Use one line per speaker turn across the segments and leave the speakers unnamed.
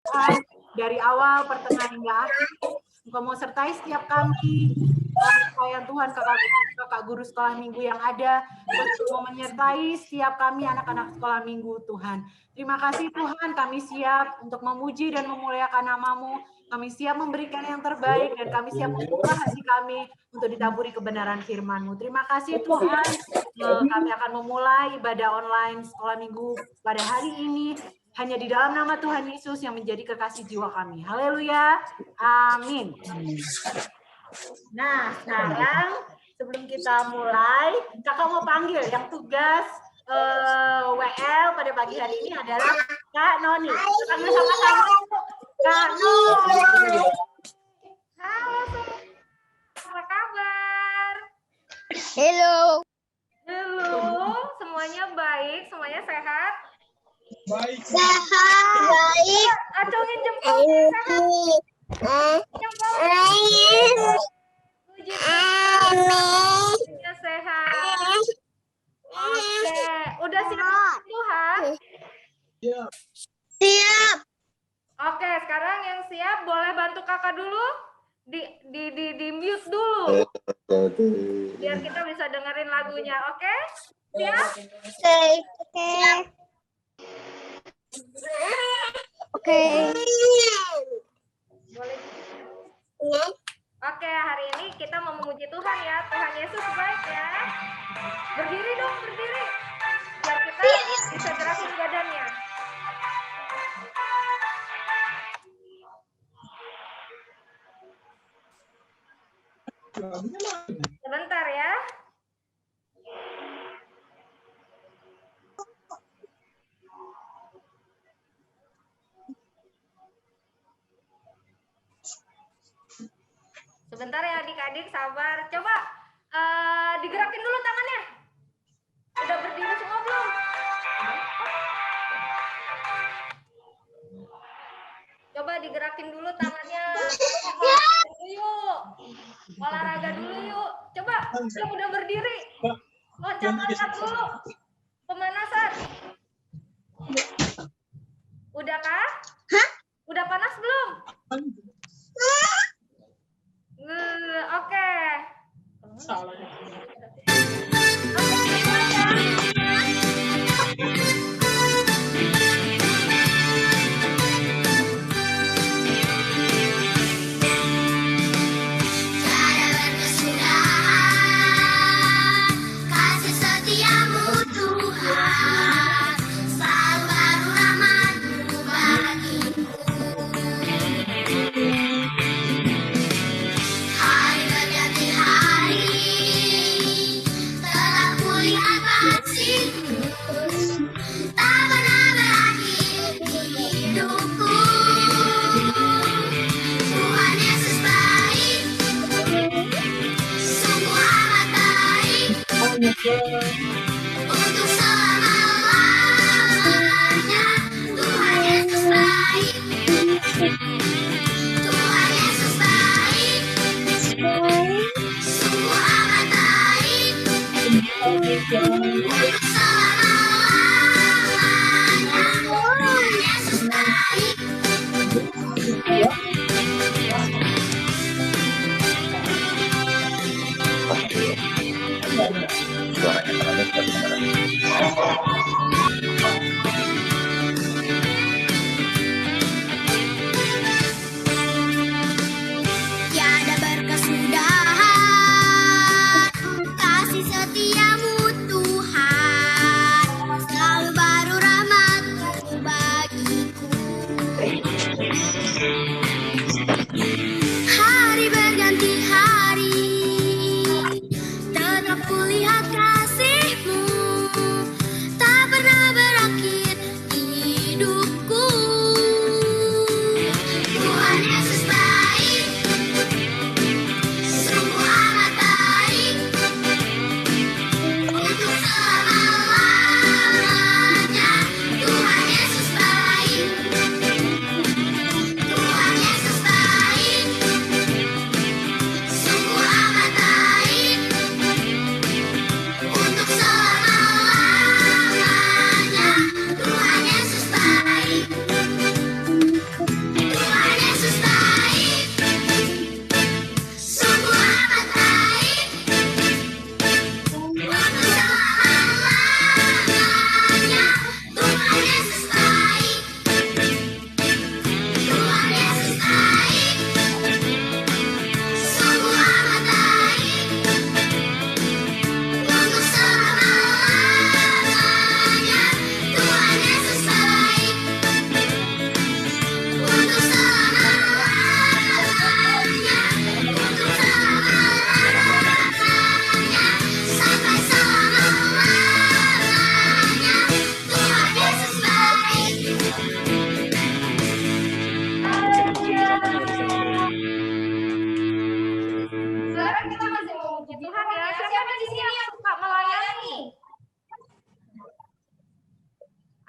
Tuhan, dari awal, pertengahan hingga akhir. Engkau mau sertai setiap kami, supaya Tuhan kakak guru sekolah minggu yang ada, Engkau mau menyertai setiap kami anak-anak sekolah minggu Tuhan. Terima kasih Tuhan, kami siap untuk memuji dan memuliakan nama-Mu. Kami siap memberikan yang terbaik dan kami siap membuka hati kami untuk ditaburi kebenaran firman-Mu. Terima kasih Tuhan, kami akan memulai ibadah online sekolah minggu pada hari ini. Hanya di dalam nama Tuhan Yesus yang menjadi kekasih jiwa kami. Haleluya. Amin. Nah, sekarang sebelum kita mulai, kakak mau panggil yang tugas WL pada pagi hari ini adalah Kak Noni. Panggil sama-sama. Kak Noni.
Halo, apa kabar?
Halo.
Halo, semuanya baik, semuanya sehat?
Baik. Sehat. Baik.
Acungin jempolnya, sehat? Jempol. Puji Tuhan. Ya, sehat. Oke, udah siap Tuhan?
Siap.
Oke, sekarang yang siap boleh bantu kakak dulu di mute dulu. Biar kita bisa dengerin lagunya, oke? Siap?
Oke. Oke.
Boleh. Oke, hari ini kita mau memuji Tuhan ya. Tuhan Yesus baik ya. Berdiri dong, berdiri. Biar kita bisa gerakin badannya. Sebentar ya. Sebentar ya adik-adik, sabar. Coba digerakin dulu tangannya. Udah berdiri semua belum? Coba digerakin dulu tangannya. Yuk. Olahraga dulu yuk. Coba yang udah berdiri. Loncat-loncat dulu. Pemanasan. Udah kah?
Hah?
Udah panas belum? Oke.
Kasih setiamu Tuhan, selalu baru rahmat-Mu bagiku. Hari berganti hari, telah kulihat kasih-Mu, tak pernah berakhir di hidupku. Tuhan Yesus baik, sungguh amat baik, untuk selama-lamanya. Tuhan Yesus baik, Tuhan Yesus baik, sungguh amat baik, untuk selama-lamanya. Tuhan Yesus baik. Tiada berkesudahan, kasih setiamu Tuhan, selalu baru rahmat-Mu bagiku. Hari berganti hari, tetap kulihat kasih-Mu, tak pernah berakhir di hidupku. Tuhan Yesus baik, sungguh amat baik, untuk selama-lamanya. Tuhan Yesus baik,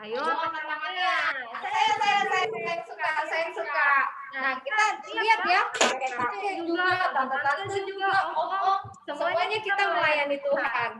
Ayo angkat tangannya.
Saya suka. Nah, kita lihat ya, kakek juga, tante-tante juga, om-om, semuanya kita melayani Tuhan.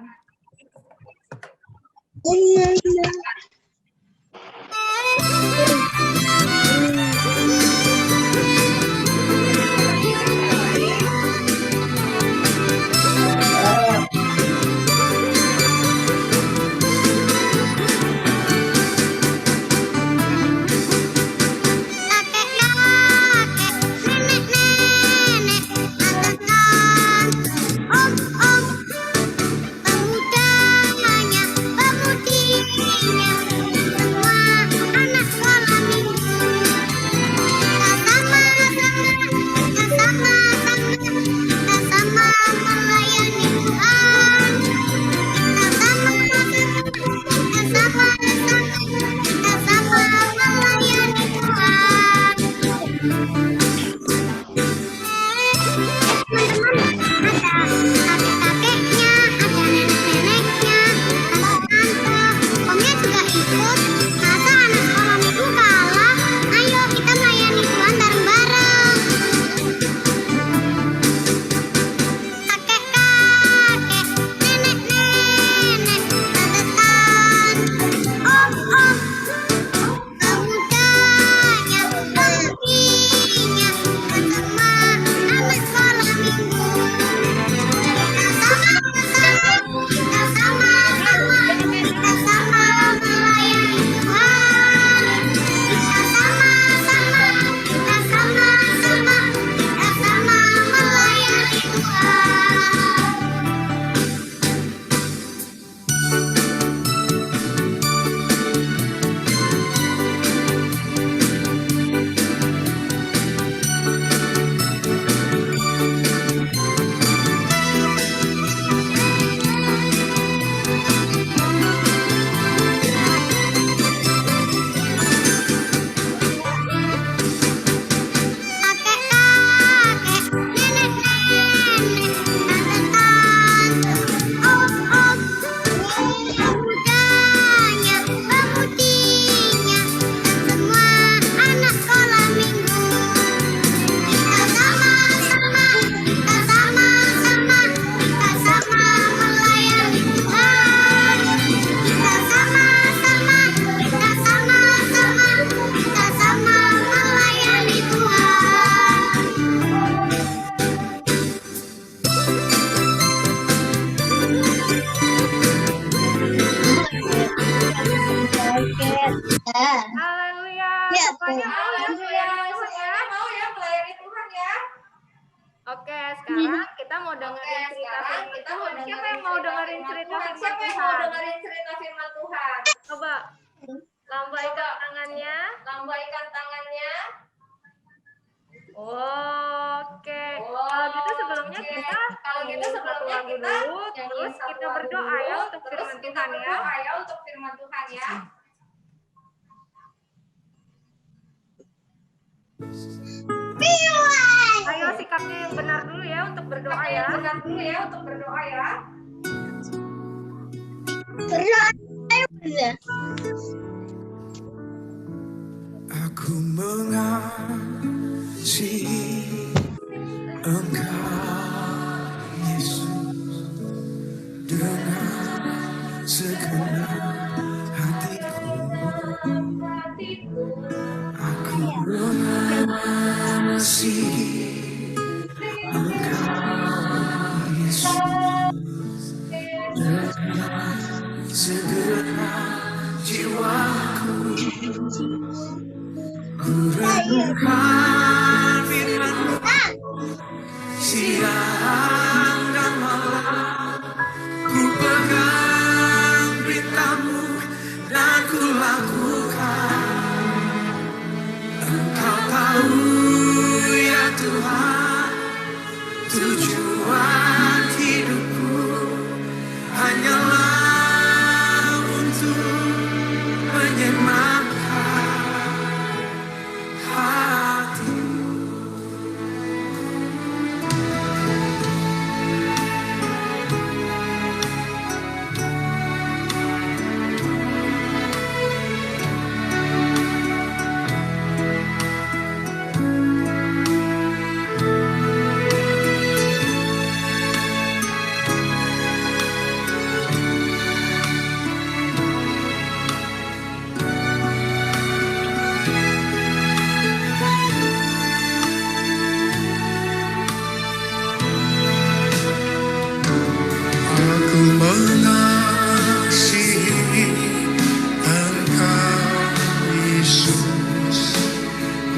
Haleluya. Semuanya mau ya melayani Tuhan ya?
Mau ya melayani Tuhan ya?
Oke, sekarang kita mau dengerin cerita firman Tuhan. Siapa yang mau dengerin cerita firman Tuhan? Coba lambaikan tangannya. Oke. Kalau gitu sebelumnya kita nyanyi satu lagu dulu, terus kita berdoa ya untuk firman Tuhan ya. Ayo sikapnya yang benar dulu ya untuk berdoa ya.
Aku mengasihi Engkau, Yesus, dengan segenap hatiku. Aku mengasihi Engkau, Yesus, dengan segenap jiwaku. Ku renungkan firman-Mu siang dan malam, ku pegang perintah-Mu dan ku lakukan. Engkau tahu ya Tuhan, tujuan hidupku hanyalah untuk menyenangkan hati.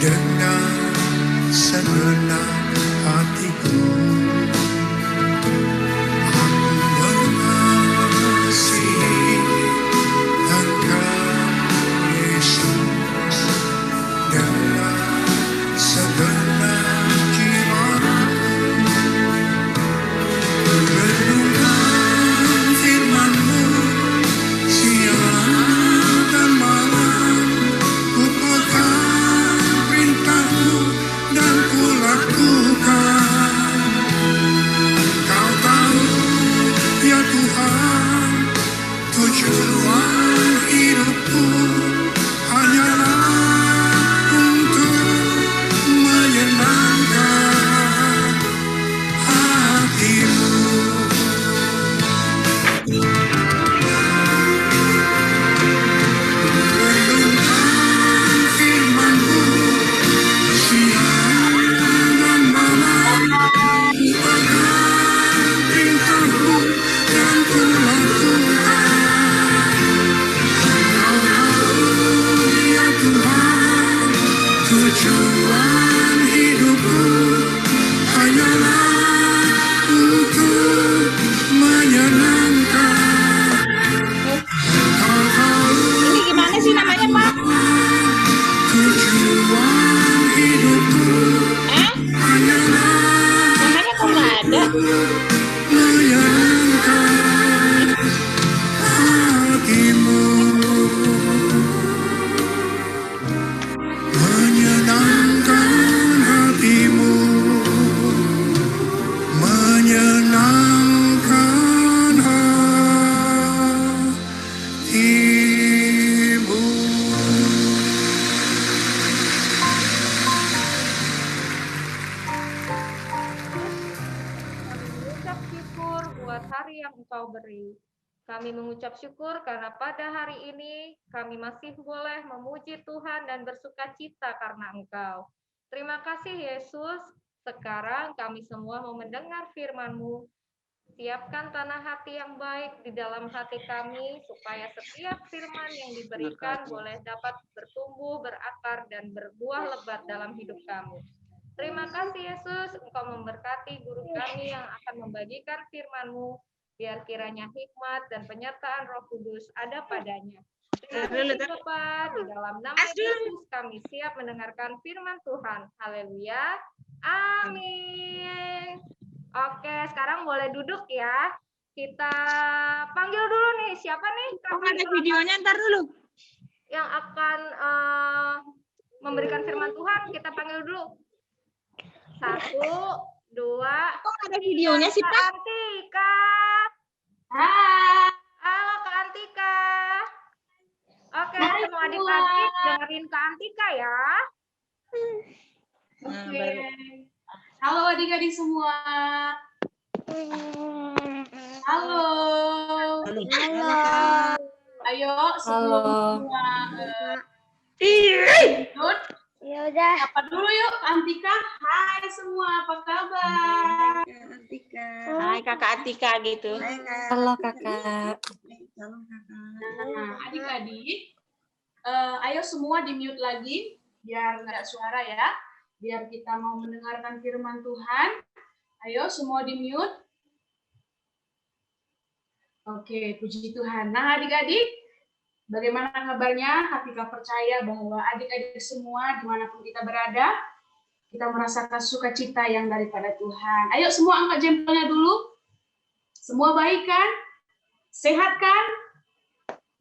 dengan segenap hatiku. Aku mengasihi Engkau, Yesus, dengan segenap jiwaku. Renungkan firman-Mu siang dan malam, ku pegang perintah-Mu dan ku lakukan. Kau tahu ya Tuhan, tujuan hidupku hanyalah untuk menyenangkan hati-Mu. Renungkan firman-Mu siang dan malam, ku pegang perintah-Mu dan ku lakukan. Kau tahu ya Tuhan, tujuan hidupku hanyalah untuk menyenangkan. Kau tahu
Ini gimana sih namanya, Pak?
tujuan hidupku hanyalah
Namanya kok nggak ada?
menyenangkan hati-Mu. Menyenangkan hati-Mu, menyenangkan hati-Mu.
Mengucap syukur buat hari yang Engkau beri. Kami mengucap syukur karena pada hari ini kami masih boleh memuji Tuhan dan bersuka cita karena Engkau. Terima kasih Yesus. Sekarang kami semua mau mendengar firman-Mu. Siapkan tanah hati yang baik di dalam hati kami supaya setiap firman yang diberikan boleh dapat bertumbuh, berakar, dan berbuah lebat dalam hidup kami. Terima kasih Yesus, Engkau memberkati guru kami yang akan membagikan firman-Mu, biar kiranya hikmat dan penyertaan Roh Kudus ada padanya. Terima kasih Bapa, di dalam nama Yesus kami siap mendengarkan firman Tuhan. Haleluya. Amin. Oke, sekarang boleh duduk ya. Kita panggil dulu nih, siapa nih?
Oh, ada videonya, ntar dulu.
Yang akan memberikan firman Tuhan, kita panggil dulu. 1, 2,
Kok ada videonya sih,
Kak
Pak?
Antika. Halo Kak Antika. Oke, semua adik-adik dengerin Kak Antika ya.
Oke.
Halo adik-adik semua. Halo. Ayo semua. Ikut.
Ya udah.
Apa dulu yuk Antika. Hai semua, apa kabar?
Hai Kakak Atika gitu.
Halo Kakak.
Nah, adik-adik, ayo semua di mute lagi biar nggak suara ya. Biar kita mau mendengarkan firman Tuhan. Ayo semua di mute. Oke, puji Tuhan. Nah, adik-adik, bagaimana kabarnya? Ketika percaya bahwa adik-adik semua dimanapun kita berada, kita merasakan sukacita yang daripada Tuhan. Ayo semua angkat jempolnya dulu. Semua baik kan? Sehat kan?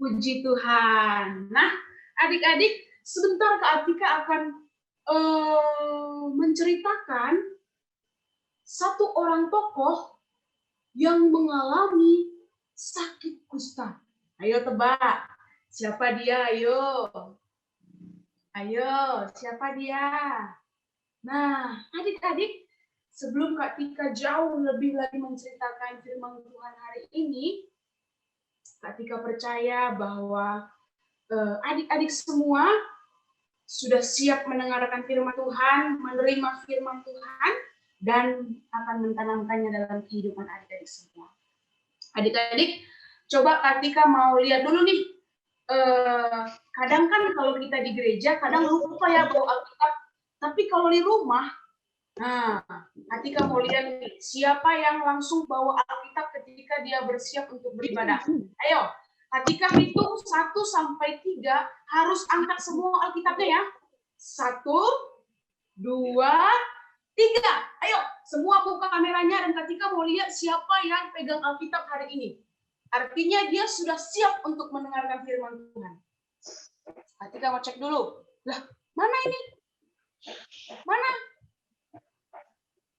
Puji Tuhan. Nah, adik-adik, sebentar Kak Atika akan menceritakan satu orang tokoh yang mengalami sakit kusta. Ayo tebak. Siapa dia? Ayo. Ayo, siapa dia? Nah, adik-adik, sebelum Kak Tika jauh lebih lagi menceritakan firman Tuhan hari ini, Kak Tika percaya bahwa adik-adik semua sudah siap mendengarkan firman Tuhan, menerima firman Tuhan, dan akan mentanamkannya dalam kehidupan adik-adik semua. Adik-adik, coba Kak Tika mau lihat dulu nih. Kadang kan kalau kita di gereja, kadang lupa ya bawa Alkitab. kalau di rumah, nah, Atika mau lihat nih, siapa yang langsung bawa Alkitab ketika dia bersiap untuk beribadah? Ayo, Atika hitung 1 sampai 3, harus angkat semua Alkitabnya ya. 1, 2, 3. Ayo, semua buka kameranya dan Atika mau lihat siapa yang pegang Alkitab hari ini. Artinya dia sudah siap untuk mendengarkan firman Tuhan. Atika mau cek dulu. Lah, mana ini? Mana?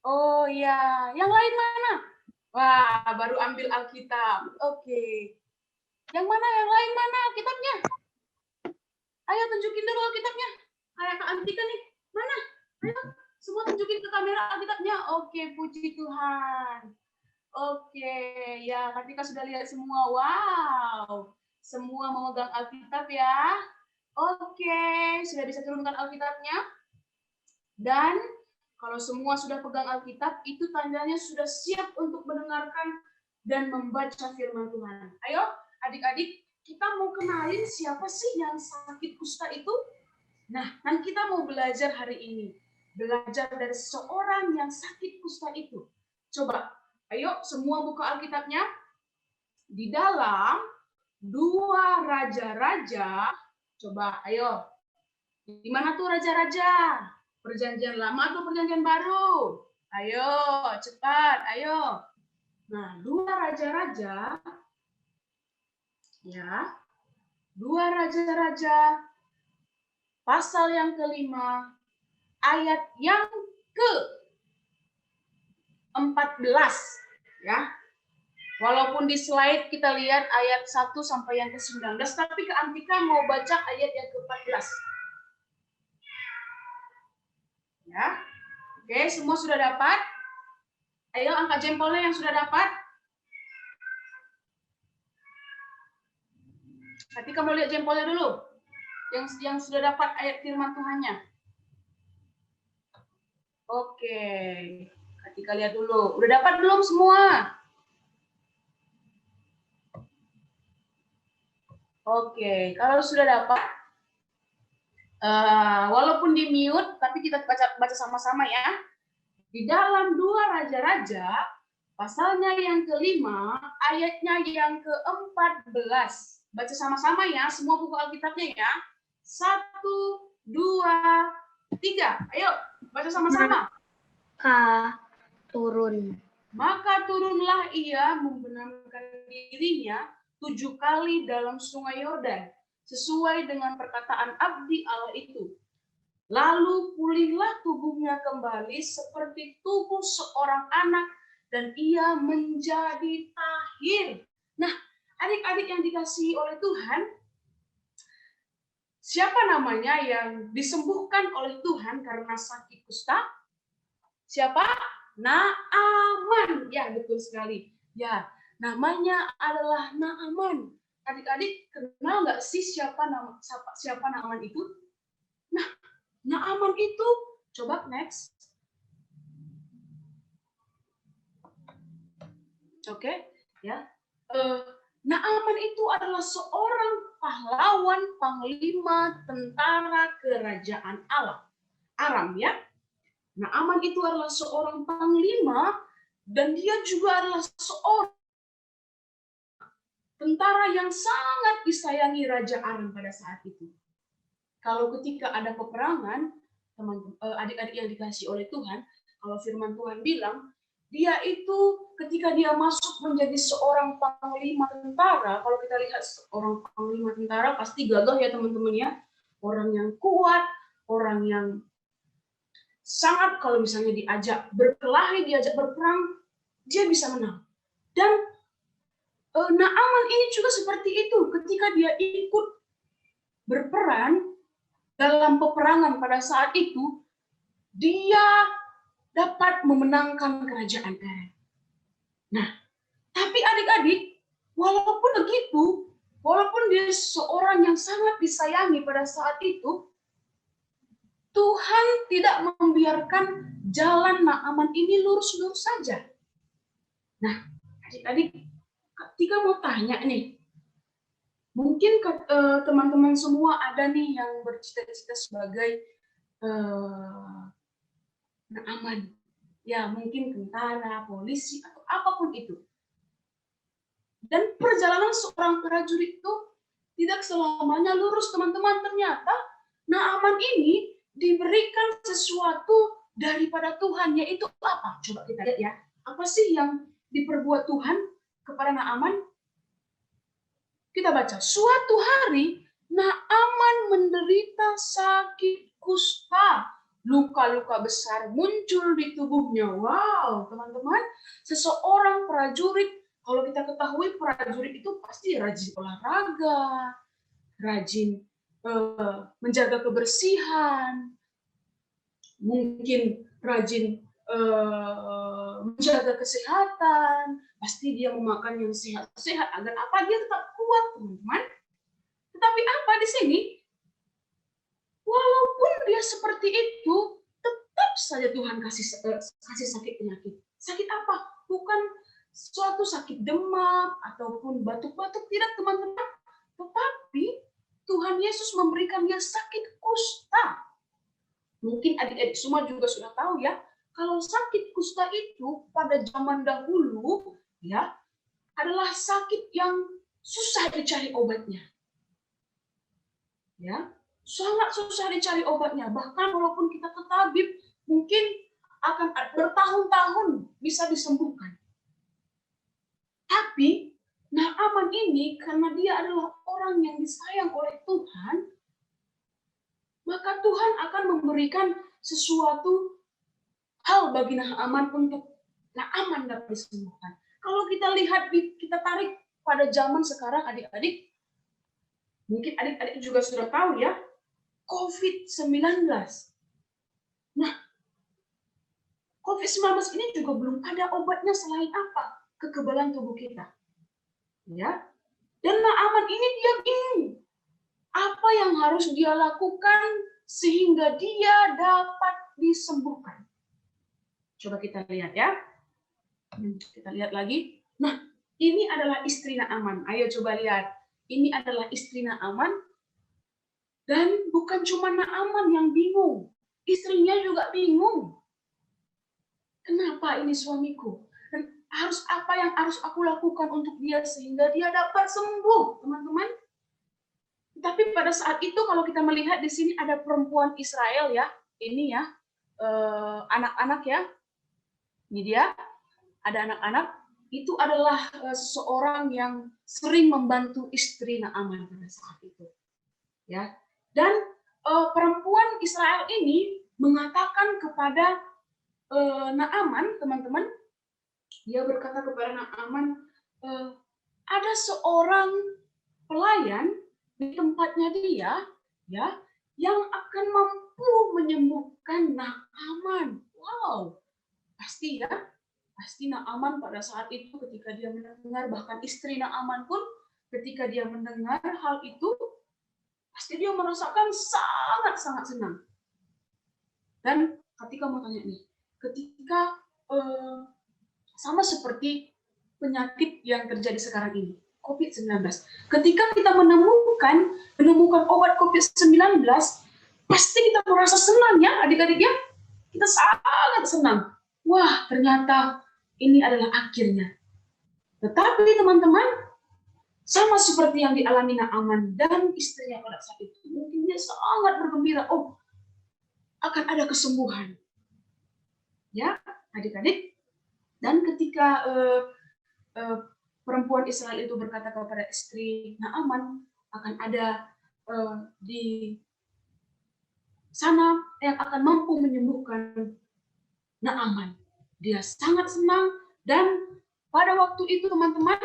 Oh ya, yang lain mana? Wah, baru ambil Alkitab. Oke. Yang mana? Yang lain mana Alkitabnya? Ayo tunjukin dulu Alkitabnya. Kayak Kak Antika nih. Mana? Ayo, semua tunjukin ke kamera Alkitabnya. Oke, puji Tuhan. Oke, ya Antika sudah lihat semua. Wow. Semua memegang Alkitab ya. Oke, sudah bisa turunkan Alkitabnya. Dan kalau semua sudah pegang Alkitab, itu tandanya sudah siap untuk mendengarkan dan membaca firman Tuhan. Ayo, adik-adik, kita mau kenalin siapa sih yang sakit kusta itu? Nah, kan kita mau belajar hari ini. Belajar dari seseorang yang sakit kusta itu. Coba, ayo semua buka Alkitabnya. Di dalam 2 Raja-Raja, coba, ayo. Di mana tuh Raja-Raja? Perjanjian lama atau perjanjian baru? Ayo, cepat, ayo. Nah, 2 Raja-Raja, ya, 2 Raja-Raja, pasal yang ke-5, ayat yang ke-14, ya. Walaupun di slide kita lihat ayat 1 sampai yang ke-19, tapi Kak Antika mau baca ayat yang ke-14. Ya. Oke, semua sudah dapat? Ayo angkat jempolnya yang sudah dapat. Ketika mau lihat jempolnya dulu. Yang sudah dapat ayat firman Tuhannya. Oke. Ketika lihat dulu. Udah dapat belum semua? Oke, kalau sudah dapat, walaupun di mute, tapi kita baca sama-sama ya. Di dalam 2 Raja-Raja, pasalnya yang ke-5, ayatnya yang ke-14. Baca sama-sama ya, semua buku Alkitabnya ya. 1, 2, 3. Ayo, baca sama-sama.
Maka turun.
Maka turunlah ia membenamkan dirinya 7 kali dalam sungai Yordan, sesuai dengan perkataan abdi Allah itu. Lalu pulihlah tubuhnya kembali seperti tubuh seorang anak, dan ia menjadi tahir. Nah, adik-adik yang dikasihi oleh Tuhan, siapa namanya yang disembuhkan oleh Tuhan karena sakit kusta? Siapa? Naaman. Ya, betul sekali. Ya, namanya adalah Naaman. Adik-adik kenal nggak sih siapa Naaman itu? Nah, Naaman itu, coba next. Oke, ya. Naaman itu adalah seorang pahlawan, panglima tentara kerajaan Aram, ya. Naaman itu adalah seorang panglima dan dia juga adalah seorang tentara yang sangat disayangi Raja Aram pada saat itu. Kalau ketika ada peperangan, adik-adik yang dikasihi oleh Tuhan, kalau firman Tuhan bilang, dia itu ketika dia masuk menjadi seorang panglima tentara, kalau kita lihat seorang panglima tentara pasti gagah ya teman-teman ya. Orang yang kuat, orang yang sangat kalau misalnya diajak berkelahi, diajak berperang, dia bisa menang. Dan Naaman ini juga seperti itu, ketika dia ikut berperan dalam peperangan pada saat itu, dia dapat memenangkan kerajaan Aram. Nah, tapi adik-adik, walaupun begitu, walaupun dia seorang yang sangat disayangi pada saat itu, Tuhan tidak membiarkan jalan Naaman ini lurus-lurus saja. Nah, adik-adik, ketika mau tanya nih, mungkin teman-teman semua ada nih yang bercita-cita sebagai Naaman. Ya, mungkin tentara, polisi, atau apapun itu. Dan perjalanan seorang prajurit itu tidak selamanya lurus, teman-teman. Ternyata Naaman ini diberikan sesuatu daripada Tuhan, yaitu apa? Coba kita lihat ya. Apa sih yang diperbuat Tuhan kepada Naaman? Kita baca. Suatu hari Naaman menderita sakit kusta. Luka-luka besar muncul di tubuhnya. Wow, teman-teman. Seseorang prajurit, kalau kita ketahui prajurit itu pasti rajin olahraga, rajin menjaga kebersihan, mungkin rajin menjaga kesehatan, pasti dia memakan yang sehat-sehat agar apa dia tetap kuat, teman-teman. Tetapi apa di sini? Walaupun dia seperti itu, tetap saja Tuhan kasih sakit penyakit. Sakit apa? Bukan suatu sakit demam ataupun batuk-batuk, tidak, teman-teman. Tetapi Tuhan Yesus memberikan dia sakit kusta. Mungkin adik-adik semua juga sudah tahu ya, kalau sakit kusta itu pada zaman dahulu ya adalah sakit yang susah dicari obatnya. Ya, sangat susah dicari obatnya. Bahkan walaupun kita ke tabib, mungkin akan bertahun-tahun bisa disembuhkan. Tapi Naaman ini karena dia adalah orang yang disayang oleh Tuhan, maka Tuhan akan memberikan sesuatu hal bagi Naaman untuk Naaman dapat disembuhkan. Kalau kita lihat, kita tarik pada zaman sekarang, adik-adik, mungkin adik-adik juga sudah tahu ya, COVID-19. Nah, COVID-19 ini juga belum ada obatnya selain apa? Kekebalan tubuh kita. Ya, dan Naaman ini dia bingung apa yang harus dia lakukan sehingga dia dapat disembuhkan. Coba kita lihat ya, kita lihat lagi. Nah, ini adalah istri Naaman. Ayo coba lihat, ini adalah istri Naaman, dan bukan cuma Naaman yang bingung, istrinya juga bingung. Kenapa ini suamiku? Harus apa yang harus aku lakukan untuk dia sehingga dia dapat sembuh, teman-teman? Tapi pada saat itu kalau kita melihat di sini ada perempuan Israel ya, ini ya, anak-anak ya, ini dia, ada anak-anak, itu adalah seseorang yang sering membantu istri Naaman pada saat itu, ya. Dan perempuan Israel ini mengatakan kepada Naaman, teman-teman. Dia berkata kepada Naaman, ada seorang pelayan di tempatnya dia, ya, yang akan mampu menyembuhkan Naaman. Wow, pasti ya, pasti Naaman pada saat itu ketika dia mendengar, bahkan istri Naaman pun ketika dia mendengar hal itu, pasti dia merasakan sangat-sangat senang. Dan ketika mau tanya nih, ketika sama seperti penyakit yang terjadi sekarang ini, COVID-19. Ketika kita menemukan obat COVID-19, pasti kita merasa senang ya, adik-adik ya. Kita sangat senang. Wah, ternyata ini adalah akhirnya. Tetapi teman-teman, sama seperti yang dialami Naaman dan istrinya pada saat itu, mungkin dia sangat bergembira, oh, akan ada kesembuhan. Ya, adik-adik. Dan ketika perempuan Israel itu berkata kepada istri Naaman, akan ada di sana yang akan mampu menyembuhkan Naaman. Dia sangat senang, dan pada waktu itu teman-teman,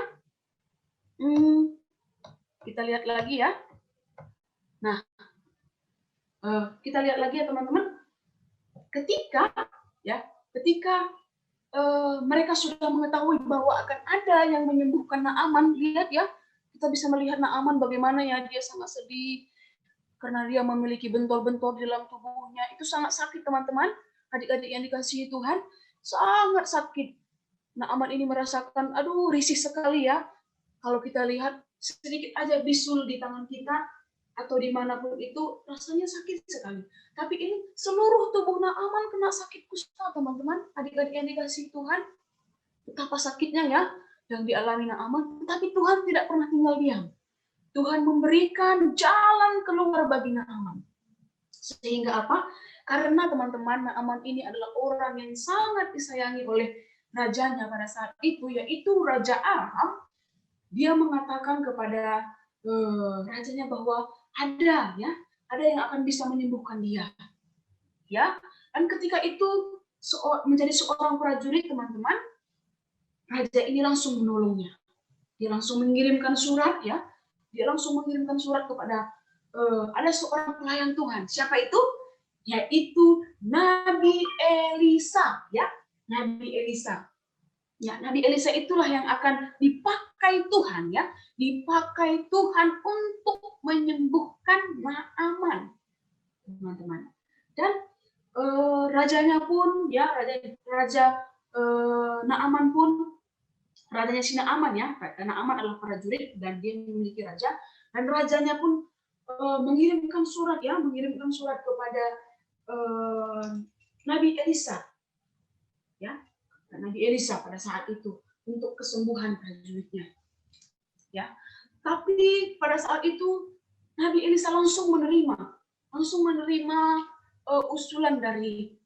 kita lihat lagi ya. Nah, kita lihat lagi ya teman-teman. Ketika mereka sudah mengetahui bahwa akan ada yang menyembuhkan Naaman, lihat ya, kita bisa melihat Naaman bagaimana ya, dia sangat sedih karena dia memiliki bentol-bentol di dalam tubuhnya. Itu sangat sakit teman-teman, adik-adik yang dikasihi Tuhan, sangat sakit. Naaman ini merasakan, aduh risih sekali ya. Kalau kita lihat sedikit aja bisul di tangan kita, atau dimanapun itu rasanya sakit sekali. Tapi ini seluruh tubuh Naaman kena sakit kusta, teman-teman. Adik-adik yang dikasihi Tuhan, betapa sakitnya ya yang dialami Naaman. Tapi Tuhan tidak pernah tinggal diam. Tuhan memberikan jalan keluar bagi Naaman. Sehingga apa? Karena teman-teman, Naaman ini adalah orang yang sangat disayangi oleh rajanya pada saat itu, yaitu Raja Aram. Dia mengatakan kepada rajanya bahwa ada yang akan bisa menyembuhkan dia. Ya, dan ketika itu menjadi seorang prajurit, teman-teman, raja ini langsung menolongnya. Dia langsung mengirimkan surat, ya. Dia langsung mengirimkan surat kepada ada seorang pelayan Tuhan. Siapa itu? Yaitu Nabi Elisa, ya. Nabi Elisa. Ya, Nabi Elisa itulah yang akan dipakai Tuhan, ya. Dipakai Tuhan untuk menyembuhkan Naaman, teman-teman. Dan rajanya pun, ya, raja Naaman pun, rajanya si Naaman, ya. Naaman adalah prajurit dan dia memiliki raja, dan rajanya pun mengirimkan surat, ya, mengirimkan surat kepada Nabi Elisa, ya. Nabi Elisa pada saat itu untuk kesembuhan prajuritnya, ya. Tapi pada saat itu Nabi Elisa langsung menerima usulan dari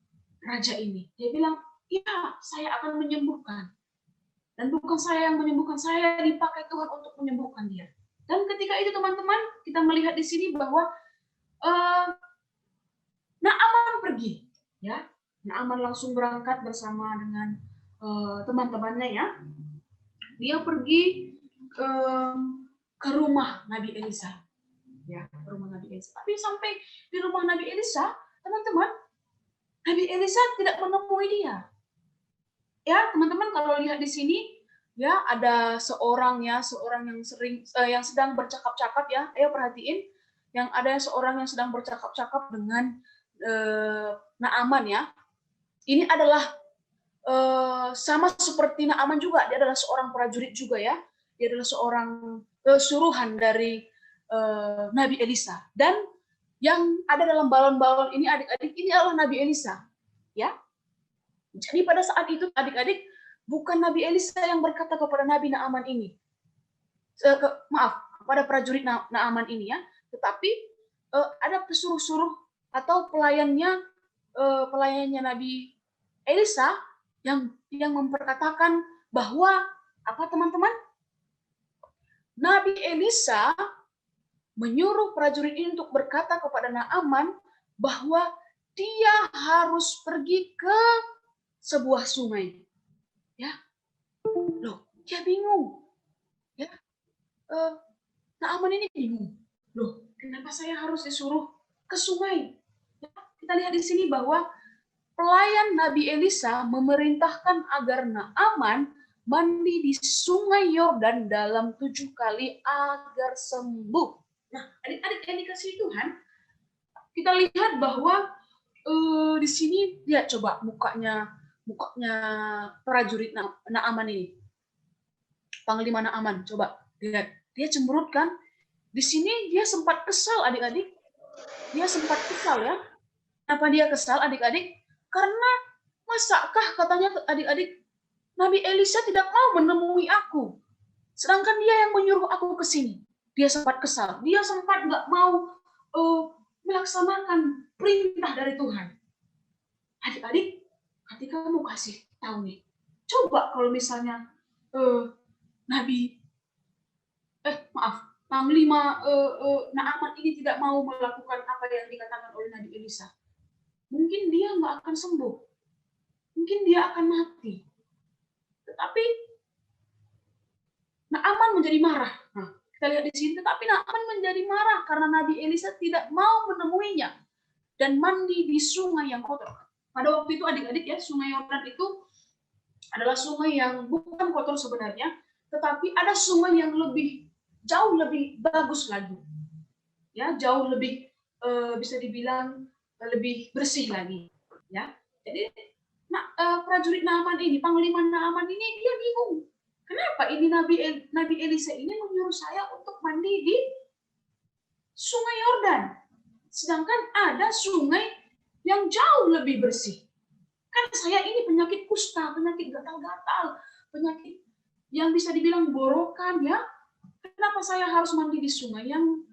raja ini. Dia bilang, ya, saya akan menyembuhkan, dan bukan saya yang menyembuhkan, saya dipakai Tuhan untuk menyembuhkan dia. Dan ketika itu teman-teman, kita melihat di sini bahwa Naaman pergi, ya. Naaman langsung berangkat bersama dengan teman-temannya, ya. Dia pergi ke rumah Nabi Elisa, ya, ke rumah Nabi Elisa. Tapi sampai di rumah Nabi Elisa, teman-teman, Nabi Elisa tidak menemui dia. Ya, teman-teman, kalau lihat di sini, ya, ada seorang yang sedang bercakap-cakap, ya. Ayo perhatiin, yang ada seorang yang sedang bercakap-cakap dengan Naaman, ya. Ini adalah sama seperti Naaman juga, dia adalah seorang prajurit juga, ya. Dia adalah seorang suruhan dari Nabi Elisa. Dan yang ada dalam balon-balon ini, adik-adik, ini adalah Nabi Elisa, ya. Jadi pada saat itu, adik-adik, bukan Nabi Elisa yang berkata kepada Nabi Naaman ini, kepada prajurit Naaman ini, ya, tetapi ada pesuruh-suruh atau pelayannya Nabi Elisa yang memperkatakan bahwa apa, teman-teman? Nabi Elisa menyuruh prajurit ini untuk berkata kepada Naaman bahwa dia harus pergi ke sebuah sungai. Ya. Loh, dia bingung. Ya. Naaman ini bingung. Loh, kenapa saya harus disuruh ke sungai? Ya, kita lihat di sini bahwa pelayan Nabi Elisa memerintahkan agar Naaman mandi di sungai Yordan dalam 7 kali agar sembuh. Nah, adik-adik yang dikasihi Tuhan, kita lihat bahwa di sini, lihat coba mukanya prajurit Naaman ini. Panglima Naaman, coba lihat. Dia cemberut kan? Di sini dia sempat kesal, adik-adik. Dia sempat kesal, ya. Kenapa dia kesal, adik-adik? Karena masakah, katanya adik-adik, Nabi Elisa tidak mau menemui aku. Sedangkan dia yang menyuruh aku ke sini. Dia sempat kesal. Dia sempat nggak mau melaksanakan perintah dari Tuhan. Adik-adik, ketika kamu kasih tahu nih, coba kalau misalnya Panglima Naaman ini tidak mau melakukan apa yang dikatakan oleh Nabi Elisa. Mungkin dia nggak akan sembuh. Mungkin dia akan mati. Tetapi Naaman menjadi marah. Nah, kita lihat di sini, tetapi Naaman menjadi marah karena Nabi Elisa tidak mau menemuinya dan mandi di sungai yang kotor. Pada waktu itu, adik-adik, ya, sungai Yordan itu adalah sungai yang bukan kotor sebenarnya, tetapi ada sungai yang jauh lebih bagus lagi. Ya, jauh lebih bisa dibilang lebih bersih lagi, ya. Jadi prajurit Naaman ini, panglima Naaman ini, dia bingung. Kenapa ini Nabi Elisa ini menyuruh saya untuk mandi di Sungai Yordan. Sedangkan ada sungai yang jauh lebih bersih. Kan saya ini penyakit kusta, penyakit gatal-gatal, penyakit yang bisa dibilang borokan ya. Kenapa saya harus mandi di sungai yang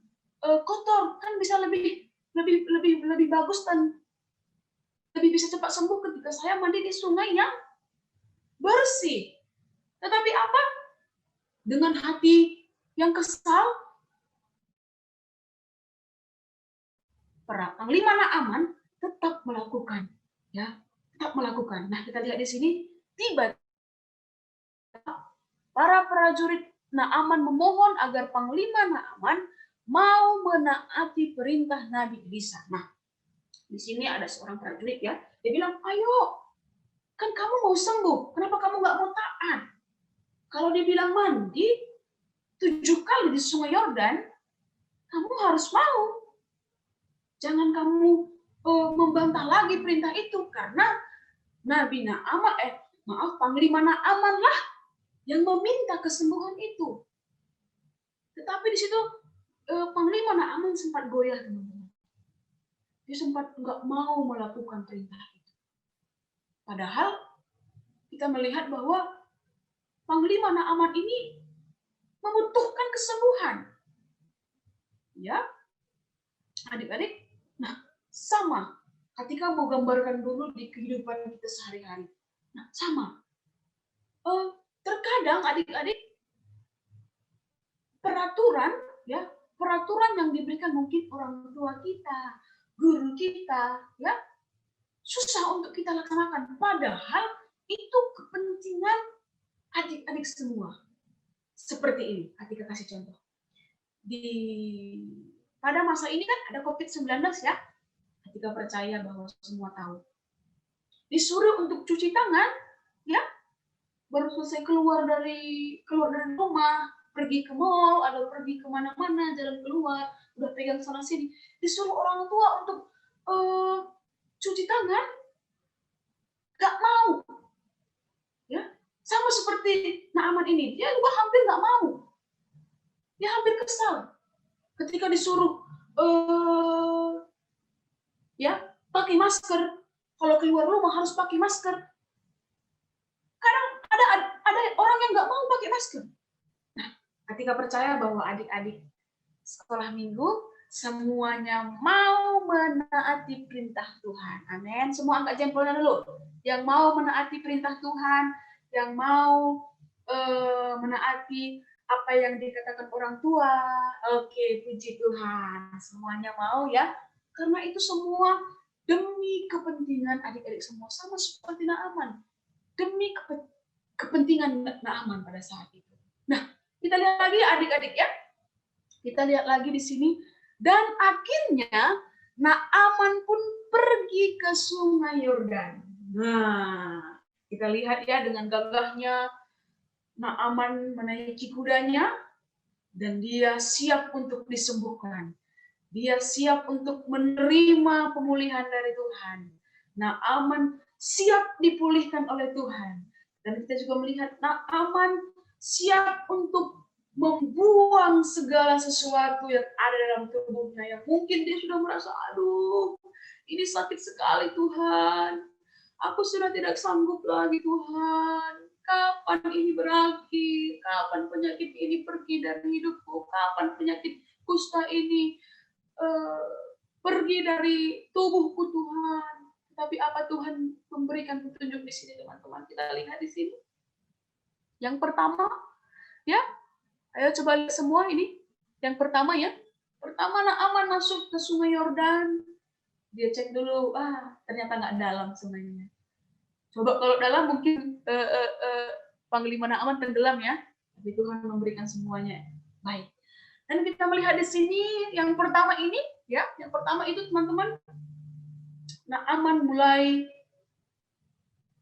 kotor? Kan bisa lebih bagus dan lebih bisa cepat sembuh ketika saya mandi di sungai yang bersih. Tetapi apa? Dengan hati yang kesal, para panglima Naaman tetap melakukan, ya, tetap melakukan. Nah, kita lihat di sini, tiba para prajurit Naaman memohon agar panglima Naaman mau menaati perintah Nabi Elisa. Nah, di sini ada seorang prajurit ya, dia bilang, ayo, kan kamu mau sembuh, kenapa kamu nggak mau taat? Kalau dia bilang mandi 7 kali di sungai Yordan, kamu harus mau. Jangan kamu membantah lagi perintah itu, karena Nabi Naaman, panglima Naaman lah yang meminta kesembuhan itu. Tetapi di situ panglima Naaman sempat goyah, teman-teman. Dia sempat nggak mau melakukan perintah itu. Padahal kita melihat bahwa panglima Naaman ini membutuhkan kesembuhan. Ya, adik-adik. Nah, sama. Ketika mau gambarkan dulu di kehidupan kita sehari-hari. Nah, sama. Terkadang adik-adik peraturan yang diberikan mungkin orang tua kita, guru kita, ya, susah untuk kita laksanakan. Padahal itu kepentingan adik-adik semua. Seperti ini, Atika kasih contoh. Pada masa ini kan ada COVID-19 ya. Atika percaya bahwa semua tahu. Disuruh untuk cuci tangan, ya. Baru selesai keluar dari rumah, pergi ke mall, atau pergi kemana-mana, jalan keluar, udah pegang sana sini, disuruh orang tua untuk cuci tangan, gak mau. Ya, sama seperti Naaman ini, dia juga hampir gak mau. Dia hampir kesal ketika disuruh ya pakai masker. Kalau keluar rumah harus pakai masker. Kadang ada orang yang nggak mau pakai masker. Nah, Atika percaya bahwa adik-adik sekolah minggu semuanya mau menaati perintah Tuhan. Amin. Semua angkat jempolnya dulu. Yang mau menaati perintah Tuhan, yang mau menaati apa yang dikatakan orang tua. Oke, puji Tuhan. Semuanya mau ya. Karena itu semua demi kepentingan adik-adik semua. Sama seperti Naaman. Demi kepentingan Naaman pada saat itu. Nah, kita lihat lagi adik-adik ya. Kita lihat lagi di sini. Dan akhirnya Naaman pun pergi ke sungai Yordan. Nah, kita lihat ya dengan gagahnya Naaman menaiki kudanya dan dia siap untuk disembuhkan. Dia siap untuk menerima pemulihan dari Tuhan. Naaman siap dipulihkan oleh Tuhan. Dan kita juga melihat Naaman siap untuk membuang segala sesuatu yang ada dalam tubuhnya. Yang mungkin dia sudah merasa, aduh, ini sakit sekali Tuhan. Aku sudah tidak sanggup lagi Tuhan. Kapan ini berakhir? Kapan penyakit ini pergi dari hidupku? Kapan penyakit kusta ini pergi dari tubuhku Tuhan? Tapi apa Tuhan memberikan petunjuk di sini teman-teman? Kita lihat di sini. Yang pertama, ya, ayo coba lihat semua ini. Yang pertama ya, pertama Naaman masuk ke sungai Yordan. Dia cek dulu, ternyata nggak dalam sungainya. Coba kalau dalam mungkin panglima Naaman tenggelam ya. Tapi Tuhan memberikan semuanya baik. Dan kita melihat di sini yang pertama ini ya, yang pertama itu teman-teman, Naaman mulai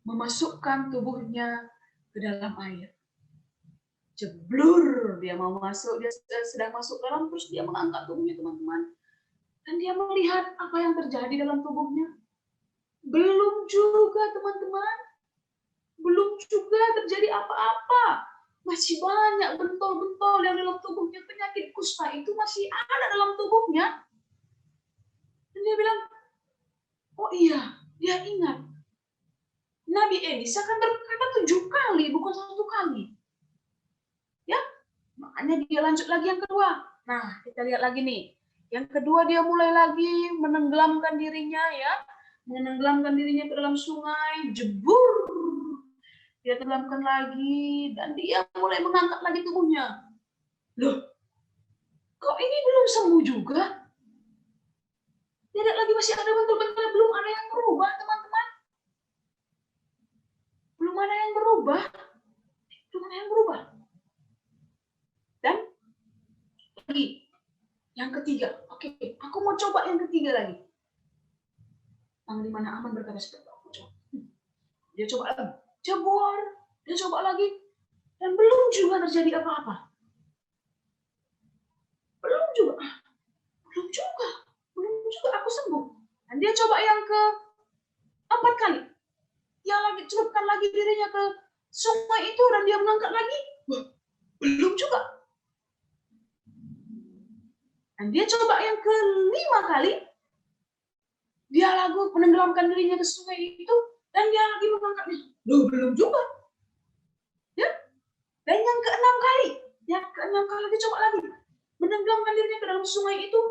memasukkan tubuhnya ke dalam air. Jeblur, dia mau masuk, dia sedang masuk dalam, terus dia mengangkat tubuhnya teman-teman. Dan dia melihat apa yang terjadi dalam tubuhnya. Belum juga teman-teman, belum juga terjadi apa-apa. masih banyak bentol-bentol yang dalam tubuhnya, penyakit kusta itu masih ada dalam tubuhnya. Dan dia bilang, oh iya, dia ingat. Nabi Elisa kan berkata 7 kali, bukan 1 kali. Ya, makanya dia lanjut lagi yang kedua. Nah, kita lihat lagi nih. Yang kedua dia mulai lagi menenggelamkan dirinya ya. Menenggelamkan dirinya ke dalam sungai, jebur. Dia tenggelamkan lagi, dan dia mulai mengangkat lagi tubuhnya. Loh, kok ini belum sembuh juga? Tidak lagi masih ada bentul-bentul, belum ada yang berubah, teman-teman. Belum ada yang berubah. Belum ada yang berubah. Dan lagi, yang ketiga. Oke, aku mau coba yang ketiga lagi. Panglima Naaman berkata seperti itu. Dia coba lagi. Jebor. Dia coba lagi. Dan belum juga terjadi apa-apa. Belum juga. Belum juga aku sembuh. Dan dia coba yang ke-4 kali. Dia lagi celupkan lagi dirinya ke sungai itu dan dia mengangkat lagi. Wah, belum juga. Dan dia coba yang ke-5 kali. Dia lagi menenggelamkan dirinya ke sungai itu dan dia lagi mengangkatnya. Loh, belum juga. Ya. Dan yang ke-6 kali. Yang ke-6 kali dia coba lagi. Menenggelamkan dirinya ke dalam sungai itu.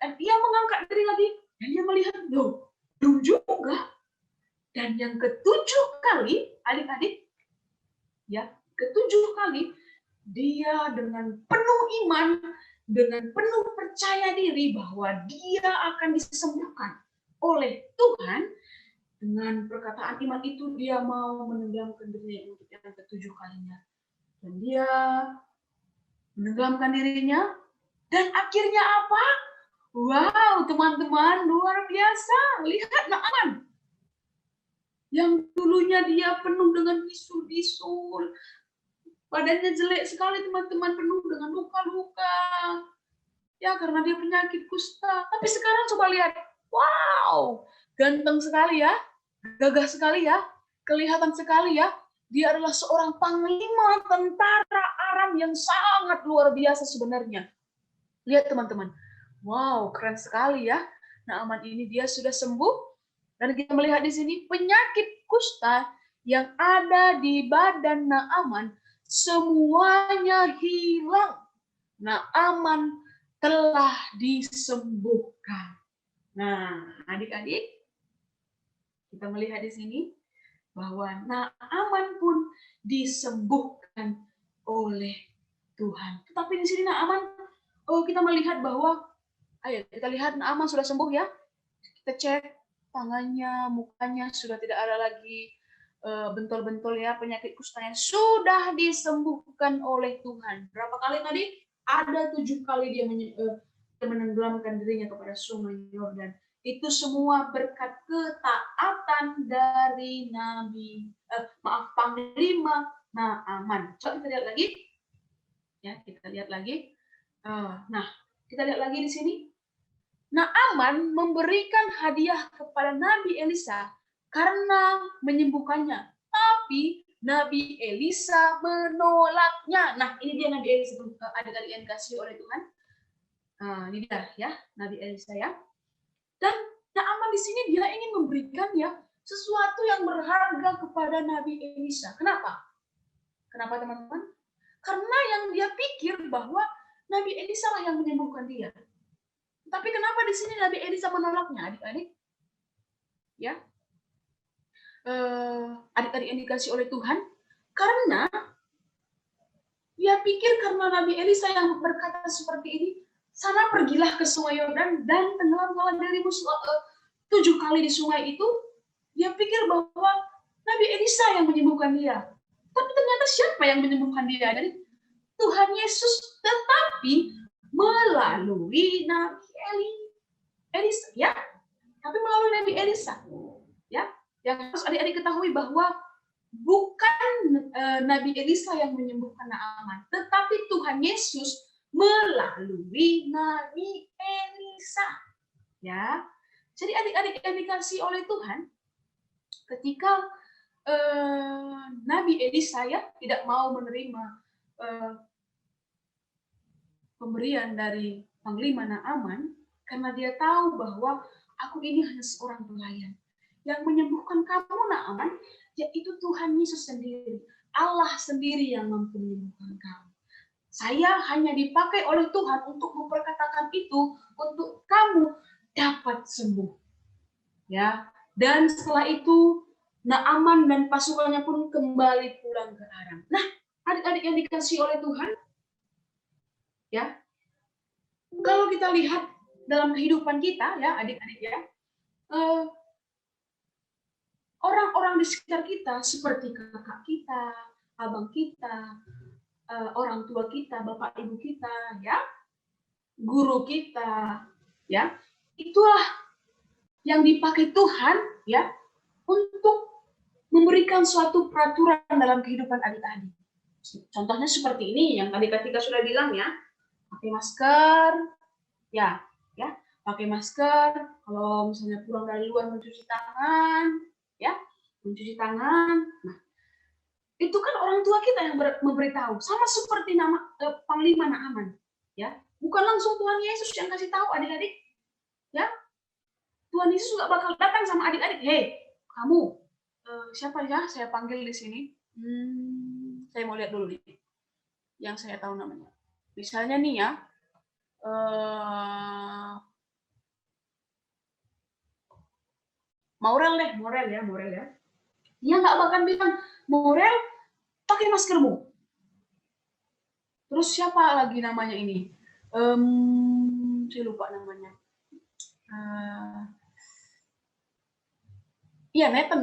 Dan dia mengangkat diri lagi. Dan dia melihat, loh, belum juga. Dan yang ke-7 kali, adik-adik, ya, ke-7 kali, dia dengan penuh iman, dengan penuh percaya diri bahwa dia akan disembuhkan oleh Tuhan. Dengan perkataan iman itu, dia mau menenggelamkan dirinya untuk yang ke-7 kalinya. Dan dia menenggelamkan dirinya, dan akhirnya apa? Wow, teman-teman, luar biasa. Lihat Naaman. Yang dulunya dia penuh dengan bisul-bisul. Badannya jelek sekali, teman-teman, penuh dengan luka-luka. Ya, karena dia penyakit kusta. Tapi sekarang coba lihat. Wow, ganteng sekali ya. Gagah sekali ya. Kelihatan sekali ya. Dia adalah seorang panglima tentara Aram yang sangat luar biasa sebenarnya. Lihat teman-teman. Wow, keren sekali ya. Naaman ini dia sudah sembuh. Dan kita melihat di sini penyakit kusta yang ada di badan Naaman semuanya hilang. Naaman telah disembuhkan. Nah, adik-adik, kita melihat di sini bahwa Naaman pun disembuhkan oleh Tuhan. Tetapi di sini Naaman, kita melihat bahwa, ayo kita lihat Naaman sudah sembuh ya. Kita cek tangannya, mukanya sudah tidak ada lagi bentol-bentol ya, penyakit kustanya sudah disembuhkan oleh Tuhan. Berapa kali tadi? Ada 7 kali dia menenggelamkan dirinya kepada sungai Yordan. Itu semua berkat ketaatan dari Panglima Naaman. Coba kita lihat lagi. Ya, kita lihat lagi. Nah, kita lihat lagi di sini. Naaman memberikan hadiah kepada Nabi Elisa karena menyembuhkannya. Tapi Nabi Elisa menolaknya. Nah, ini dia Nabi Elisa, adik-adik yang dikasihi oleh Tuhan. Ini dia ya, Nabi Elisa ya. Dan Naaman di sini dia ingin memberikan ya sesuatu yang berharga kepada Nabi Elisa. Kenapa? Kenapa teman-teman? Karena yang dia pikir bahwa Nabi Elisa lah yang menyembuhkan dia. Tapi kenapa di sini Nabi Elisa menolaknya, adik-adik? Ya, adik-adik yang dikasih oleh Tuhan, karena dia pikir karena Nabi Elisa yang berkata seperti ini, sana pergilah ke sungai Yordan dan tenggelamkanlah dirimu 7 kali di sungai itu. Dia pikir bahwa Nabi Elisa yang menyembuhkan dia. Tapi ternyata siapa yang menyembuhkan dia? Dari Tuhan Yesus, tetapi melalui Nabi Elisa, ya. Tapi melalui Nabi Elisa, ya. Yang harus adik-adik ketahui bahwa bukan Nabi Elisa yang menyembuhkan Naaman, tetapi Tuhan Yesus melalui Nabi Elisa, ya. Jadi adik-adik yang dikasih oleh Tuhan, ketika Nabi Elisa ya tidak mau menerima pemberian dari Panglima Naaman karena dia tahu bahwa aku ini hanya seorang pelayan. Yang menyembuhkan kamu Naaman, yaitu Tuhan Yesus sendiri. Allah sendiri yang mampu menyembuhkan kamu. Saya hanya dipakai oleh Tuhan untuk memperkatakan itu untuk kamu dapat sembuh. Ya, dan setelah itu Naaman dan pasukannya pun kembali pulang ke Aram. Nah, adik-adik yang dikasihi oleh Tuhan, ya, kalau kita lihat dalam kehidupan kita, ya adik-adik ya, orang-orang di sekitar kita seperti kakak kita, abang kita, orang tua kita, bapak ibu kita, ya, guru kita, ya, itulah yang dipakai Tuhan, ya, untuk memberikan suatu peraturan dalam kehidupan adik-adik. Contohnya seperti ini yang tadi Katika sudah bilang ya, pakai masker, ya, pakai masker. Kalau misalnya pulang dari luar mencuci tangan, ya, mencuci tangan. Nah, itu kan orang tua kita yang memberitahu. Sama seperti nama Panglima Naaman, ya, bukan langsung Tuhan Yesus yang kasih tahu adik-adik, ya. Tuhan Yesus juga bakal datang sama adik-adik, hei, kamu, siapa ya? Saya panggil di sini. Saya mau lihat dulu nih, yang saya tahu namanya. Misalnya nih ya, Morel ya. Dia nggak bakal bilang, Morel, pakai maskermu. Terus siapa lagi namanya ini? Saya lupa namanya. Iya, Nathan,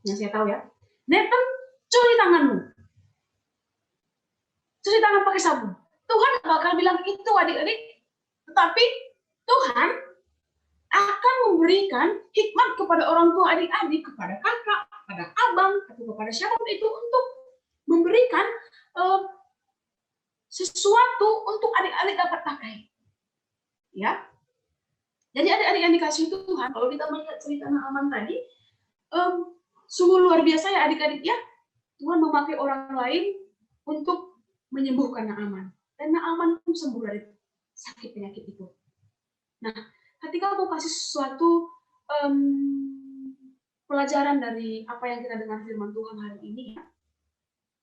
yang saya tahu ya. Nathan, cuci tanganmu. Cuci tangan pakai sabun. Tuhan nggak bakal bilang itu adik-adik. Tetapi Tuhan akan memberikan hikmat kepada orang tua adik-adik, kepada kakak, kepada abang, atau kepada siapapun itu untuk memberikan sesuatu untuk adik-adik dapat pakai. Ya. Jadi adik-adik yang dikasihi Tuhan, kalau kita melihat cerita Naaman tadi, sungguh luar biasa ya adik-adik ya. Tuhan memakai orang lain untuk menyembuhkan Naaman. Dan Naaman pun sembuh dari sakit penyakit itu. Nah, ketika aku kasih sesuatu pelajaran dari apa yang kita dengar firman Tuhan hari ini, ya,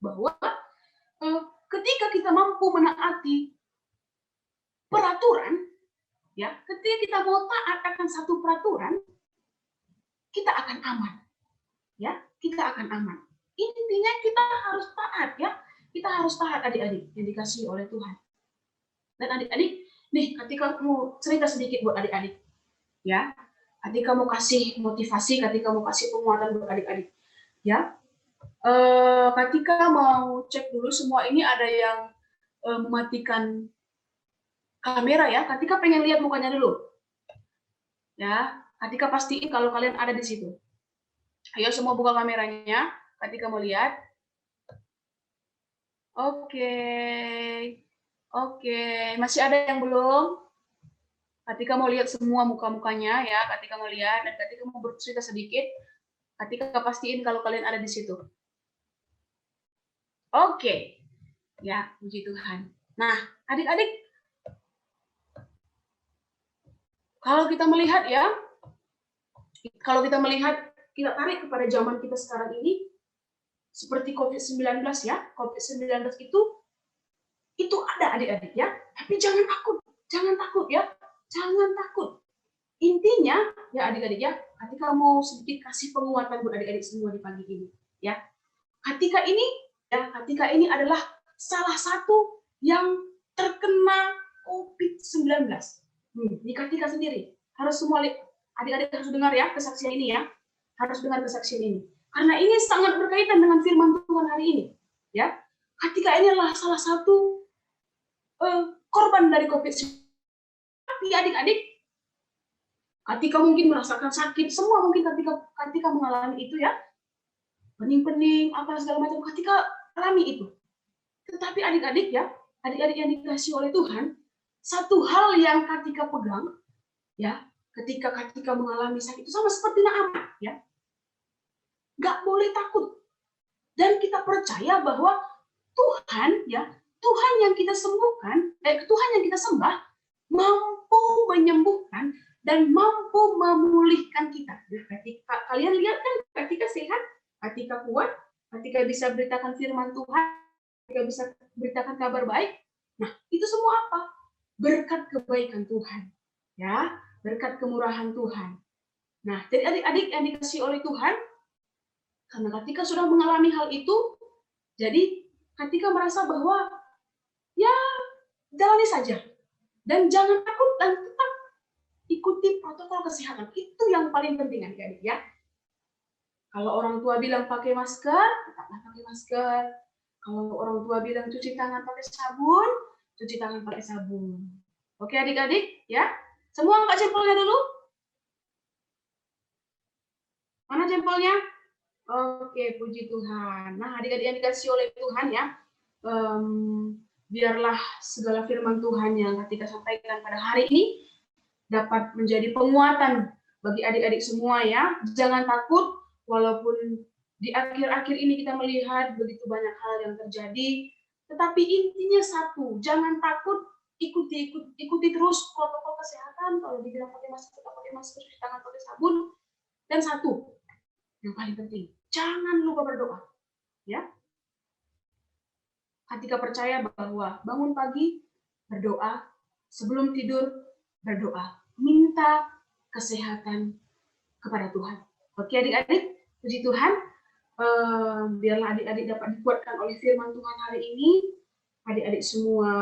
bahwa ketika kita mampu menaati peraturan, ya, ketika kita mau taat akan satu peraturan, kita akan aman. Ya, kita akan aman. Intinya kita harus taat ya. Kita harus taat adik-adik yang dikasihi oleh Tuhan. Dan adik-adik, nih ketika mau cerita sedikit buat adik-adik. Ya. Ketika mau kasih motivasi, ketika mau kasih penguatan buat adik-adik. Ya. Ketika mau cek dulu semua ini ada yang mematikan kamera ya. Ketika pengen lihat mukanya dulu. Ya, ketika pastiin kalau kalian ada di situ. Ayo semua buka kameranya. Ketika mau lihat. Oke. Masih ada yang belum? Ketika mau lihat semua muka-mukanya ya, ketika mau lihat dan ketika mau bercerita sedikit, ketika pastiin kalau kalian ada di situ. Oke. Ya, puji Tuhan. Nah, adik-adik, kalau kita melihat ya, kita tarik kepada zaman kita sekarang ini, seperti COVID-19 ya, COVID-19 itu ada adik-adik ya, tapi jangan takut ya, jangan takut. Intinya ya adik-adik ya, ketika mau sedikit kasih penguatan buat adik-adik semua di pagi ini ya, ketika ini adalah salah satu yang terkena COVID-19. Di Katika sendiri harus semua adik-adik harus dengar ya kesaksian ini ya, harus dengar kesaksian ini. Karena ini sangat berkaitan dengan firman Tuhan hari ini. Ya, ketika ini adalah salah satu korban dari COVID-19. Tapi adik-adik, ketika mungkin merasakan sakit, semua mungkin ketika mengalami itu ya, pening-pening, apa segala macam, ketika alami itu. Tetapi adik-adik ya, adik-adik yang dikasihi oleh Tuhan, satu hal yang ketika pegang, ya, ketika mengalami sakit itu sama seperti Naaman, ya. Nggak boleh takut. Dan kita percaya bahwa Tuhan ya Tuhan yang kita sembuhkan, Tuhan yang kita sembah mampu menyembuhkan dan mampu memulihkan kita. Ketika kalian lihat kan, ketika sehat, ketika kuat, ketika bisa beritakan firman Tuhan, ketika bisa beritakan kabar baik, nah itu semua apa? Berkat kebaikan Tuhan, ya, berkat kemurahan Tuhan. Nah, jadi adik-adik yang dikasihi oleh Tuhan, karena ketika sudah mengalami hal itu, jadi ketika merasa bahwa ya jalani saja dan jangan takut dan tetap ikuti protokol kesehatan, itu yang paling penting adik-adik ya. Kalau orang tua bilang pakai masker, tetaplah pakai masker. Kalau orang tua bilang cuci tangan pakai sabun, cuci tangan pakai sabun. Oke adik-adik ya, semua angkat jempolnya dulu. Mana jempolnya? Oke, puji Tuhan. Nah adik-adik yang dikasihi oleh Tuhan ya, biarlah segala firman Tuhan yang ketika sampaikan pada hari ini dapat menjadi penguatan bagi adik-adik semua ya. Jangan takut, walaupun di akhir-akhir ini kita melihat begitu banyak hal yang terjadi, tetapi intinya satu, jangan takut, ikuti terus protokol kesehatan. Kalau dibilang pakai masker, tetap pakai masker, cuci tangan pakai sabun. Dan satu, yang paling penting, jangan lupa berdoa. Ya. Ketika percaya bahwa bangun pagi, berdoa, sebelum tidur, berdoa, minta kesehatan kepada Tuhan. Oke adik-adik, puji Tuhan, biarlah adik-adik dapat dikuatkan oleh firman Tuhan hari ini, adik-adik semua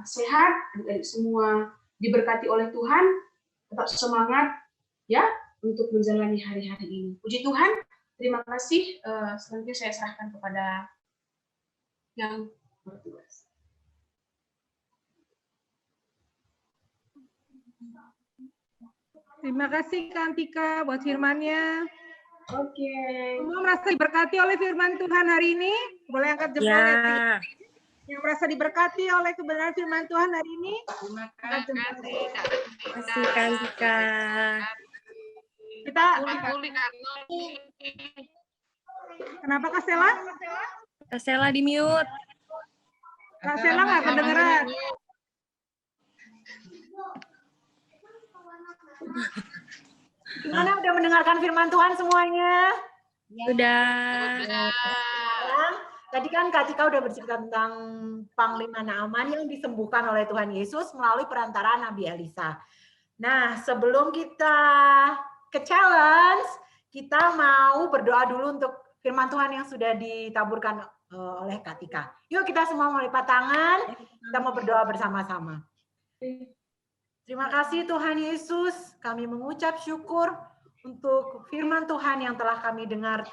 sehat, adik-adik semua diberkati oleh Tuhan, tetap semangat ya untuk menjalani hari-hari ini. Puji Tuhan, terima kasih. Selanjutnya saya serahkan kepada yang bertugas.
Terima kasih Kak Antika buat firman-Nya.
Oke.
Semua merasa diberkati oleh firman Tuhan hari ini? Boleh angkat jempolnya.
Ya.
Yang merasa diberkati oleh kebenaran firman Tuhan hari ini?
Terima
Angkat
kasih.
jempolnya.
Terima kasih Kak Antika.
Kita, kenapa Kak Sela?
Kak Sela di mute.
Kak Sela nggak kedengeran.
Gimana, udah mendengarkan firman Tuhan semuanya?
Sudah.
Sekarang, tadi kan Kak Tika udah bercerita tentang Panglima Naaman yang disembuhkan oleh Tuhan Yesus melalui perantaraan Nabi Elisa. Nah, sebelum kita ke challenge, kita mau berdoa dulu untuk firman Tuhan yang sudah ditaburkan oleh Kak Tika. Yuk kita semua melipat tangan, kita mau berdoa bersama-sama. Terima kasih Tuhan Yesus, kami mengucap syukur untuk firman Tuhan yang telah kami dengar,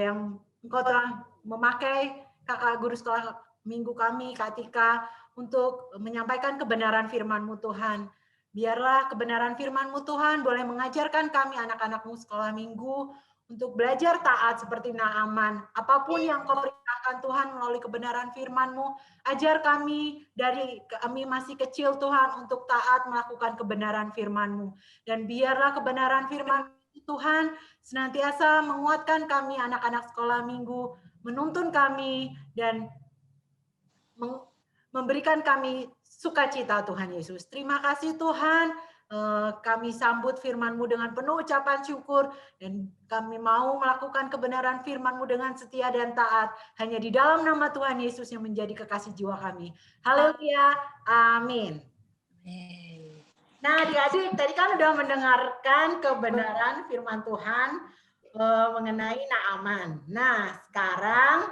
yang Engkau telah memakai kakak guru sekolah minggu kami, Kak Tika, untuk menyampaikan kebenaran firman-Mu Tuhan. Biarlah kebenaran firman-Mu Tuhan boleh mengajarkan kami anak-anak-Mu sekolah minggu untuk belajar taat seperti Naaman. Apapun yang Kau perintahkan Tuhan melalui kebenaran firman-Mu, ajar kami dari kami masih kecil Tuhan untuk taat melakukan kebenaran firman-Mu. Dan biarlah kebenaran firman Tuhan senantiasa menguatkan kami anak-anak sekolah minggu, menuntun kami dan memberikan kami sukacita Tuhan Yesus. Terima kasih Tuhan. Kami sambut firman-Mu dengan penuh ucapan syukur dan kami mau melakukan kebenaran firman-Mu dengan setia dan taat hanya di dalam nama Tuhan Yesus yang menjadi kekasih jiwa kami. Haleluya. Amin. Nah, adik-adik tadi kan udah mendengarkan kebenaran firman Tuhan mengenai Naaman. Nah, sekarang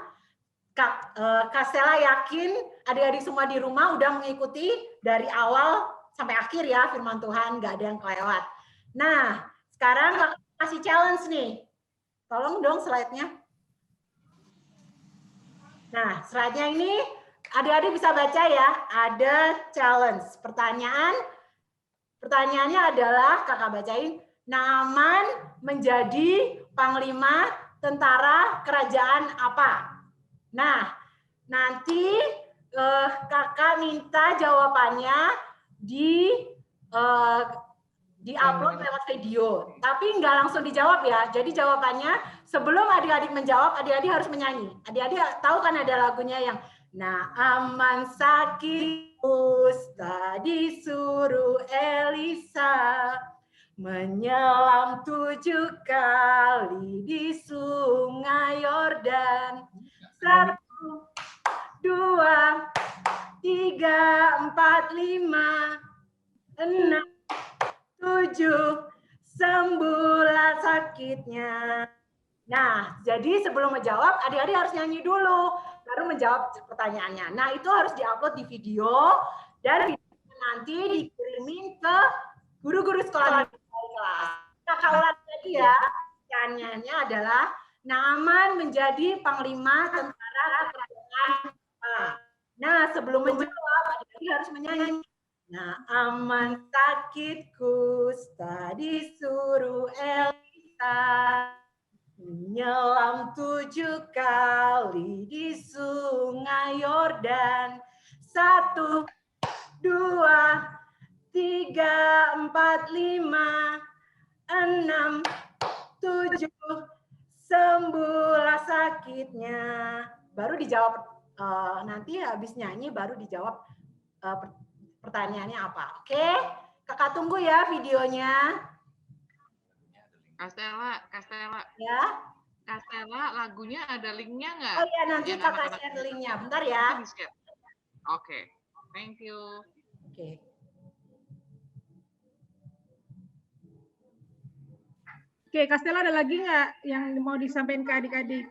Kak Sela yakin adik-adik semua di rumah udah mengikuti dari awal sampai akhir ya firman Tuhan, nggak ada yang kelewat. Nah, sekarang Kak kasih challenge nih. Tolong dong slide-nya. Nah, slide-nya ini adik-adik bisa baca ya, ada challenge. Pertanyaannya adalah, kakak bacain, Naaman menjadi panglima tentara kerajaan apa? Nah, nanti kakak minta jawabannya di-upload lewat video, tapi nggak langsung dijawab ya. Jadi jawabannya sebelum adik-adik menjawab, adik-adik harus menyanyi. Adik-adik tahu kan ada lagunya yang Nah, aman sakit kusta disuruh Elisa menyelam 7 kali di sungai Yordan. 1, 2, 3, 4, 5, 6, 7, sembuhlah sakitnya. Nah, jadi sebelum menjawab, adik-adik harus nyanyi dulu, baru menjawab pertanyaannya. Nah, itu harus diupload di video, dan nanti dikirimin ke guru-guru sekolah di kelas. Kakak ulang lagi ya, pertanyaannya adalah, Naaman menjadi panglima tentara kerajaan. Nah, sebelum menjawab, adik-adik harus menyanyi. Nah, aman sakit kusta disuruh Elisa menyelam 7 kali di sungai Yordan. 1, 2, 3, 4, 5, 6, 7, sembuhlah sakitnya. Baru dijawab nanti habis nyanyi baru dijawab pertanyaannya apa. Oke? Kakak tunggu ya videonya.
Kastela.
Ya.
Kastela, lagunya ada linknya nggak?
Oh iya, nanti kakak share linknya. Bentar ya.
Oke, thank you.
Oke.
Oke, Kastela ada lagi nggak yang mau disampaikan ke adik-adik?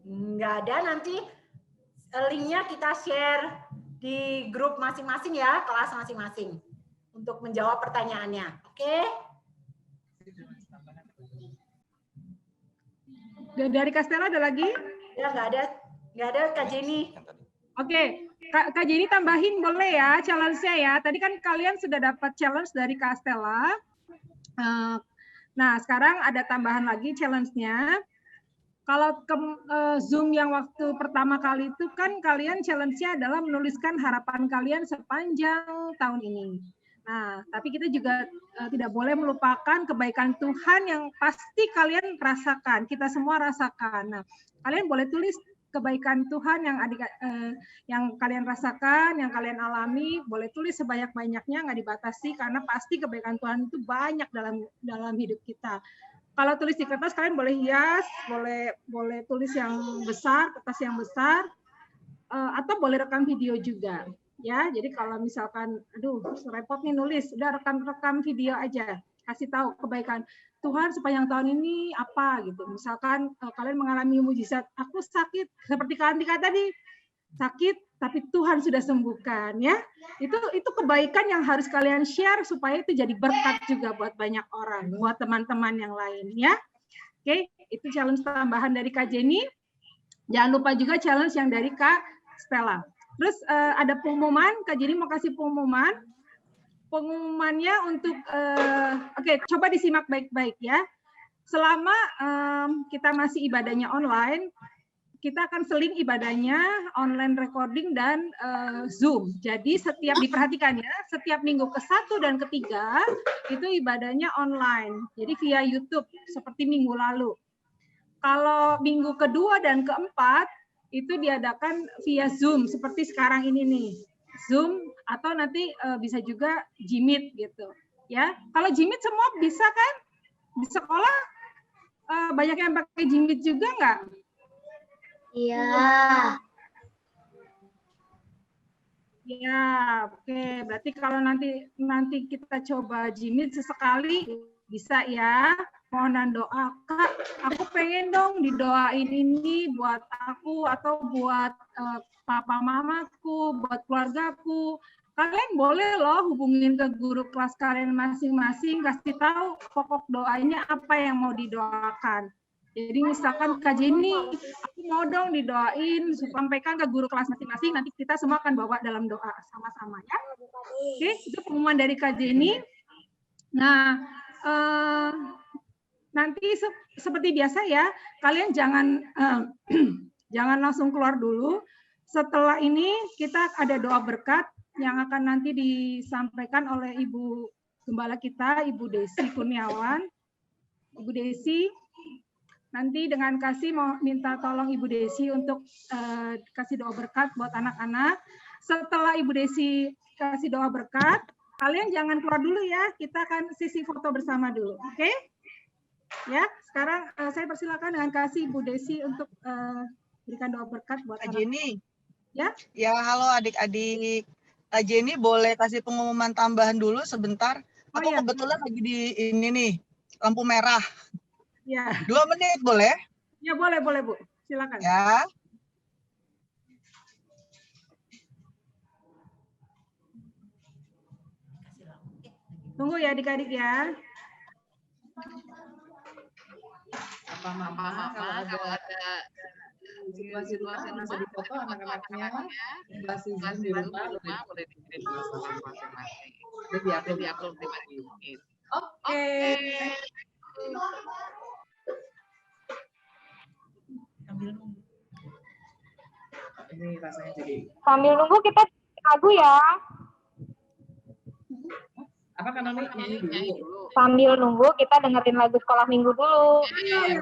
Nggak ada, nanti linknya kita share di grup masing-masing ya, kelas masing-masing untuk menjawab pertanyaannya. Oke?
Dari Kastela ada lagi?
Ya, nggak ada Kak Jenny.
Oke, Kak Jenny tambahin boleh ya challenge-nya ya. Tadi kan kalian sudah dapat challenge dari Kastela. Nah, sekarang ada tambahan lagi challenge-nya. Kalau Zoom yang waktu pertama kali itu kan kalian challenge-nya adalah menuliskan harapan kalian sepanjang tahun ini. Nah, tapi kita juga tidak boleh melupakan kebaikan Tuhan yang pasti kalian rasakan, kita semua rasakan. Nah, kalian boleh tulis kebaikan Tuhan yang kalian rasakan, yang kalian alami, boleh tulis sebanyak-banyaknya, nggak dibatasi karena pasti kebaikan Tuhan itu banyak dalam hidup kita. Kalau tulis di kertas kalian boleh hias, boleh tulis yang besar, kertas yang besar, atau boleh rekam video juga. Ya, jadi kalau misalkan, aduh, repot nih nulis, udah rekam video aja, kasih tahu kebaikan Tuhan sepanjang tahun ini apa gitu. Misalkan kalian mengalami mujizat, aku sakit, seperti Kantika tadi, sakit, tapi Tuhan sudah sembuhkan, ya. Itu kebaikan yang harus kalian share supaya itu jadi berkat juga buat banyak orang, buat teman-teman yang lain, ya. Oke, itu challenge tambahan dari Kak Jenny. Jangan lupa juga challenge yang dari Kak Stella. Terus ada pengumuman, Kak Jenny mau kasih pengumuman. Pengumumannya untuk, oke, coba disimak baik-baik ya. Selama kita masih ibadahnya online, kita akan seling ibadahnya online recording dan Zoom. Jadi diperhatikan ya, setiap minggu ke-1 dan ke-3 itu ibadahnya online. Jadi via YouTube seperti minggu lalu. Kalau minggu ke-2 dan ke-4 itu diadakan via Zoom seperti sekarang ini nih. Zoom atau nanti bisa juga Jimit gitu. Ya, kalau Jimit semua bisa kan? Di sekolah banyak yang pakai Jimit juga nggak?
Iya.
Ya, oke. Berarti kalau nanti kita coba Jimit sesekali bisa ya. Mohonan doa, Kak, aku pengen dong didoain ini buat aku atau buat papa mamaku, buat keluargaku. Kalian boleh loh hubungin ke guru kelas kalian masing-masing, kasih tahu pokok doanya apa yang mau didoakan. Jadi misalkan Kak Jenny, aku mau dong didoain, sampaikan ke guru kelas masing-masing, nanti kita semua akan bawa dalam doa sama-sama ya. Oke, itu pengumuman dari Kak Jenny. Nah, nanti seperti biasa ya, kalian jangan langsung keluar dulu. Setelah ini kita ada doa berkat yang akan nanti disampaikan oleh Ibu Gembala kita, Ibu Desi Kurniawan. Ibu Desi, Nanti dengan kasih mau minta tolong Ibu Desi untuk kasih doa berkat buat anak-anak. Setelah Ibu Desi kasih doa berkat, kalian jangan keluar dulu ya. Kita akan sesi foto bersama dulu, oke? Ya, sekarang saya persilakan dengan kasih Ibu Desi untuk berikan doa berkat buat
Kak
anak.
Jenny.
Ya.
Ya, halo adik-adik. Kak Jenny boleh kasih pengumuman tambahan dulu sebentar? Aku kebetulan lagi di ini nih, lampu merah.
Ya.
2 menit boleh?
Ya, boleh Bu. Silakan.
Ya.
Tunggu ya adik-adik ya.
Mama kalau ada situasi rumah bisa dipoto anak-anaknya, situasi Zoom di rumah boleh dikirim masing-masing. Udah diupload di mungkin. Oke. Ini rasanya jadi.
Sambil nunggu kita lagu ya.
Apa kan namanya? Nyanyi dulu.
Sambil nunggu kita dengerin lagu sekolah minggu dulu.
Iya.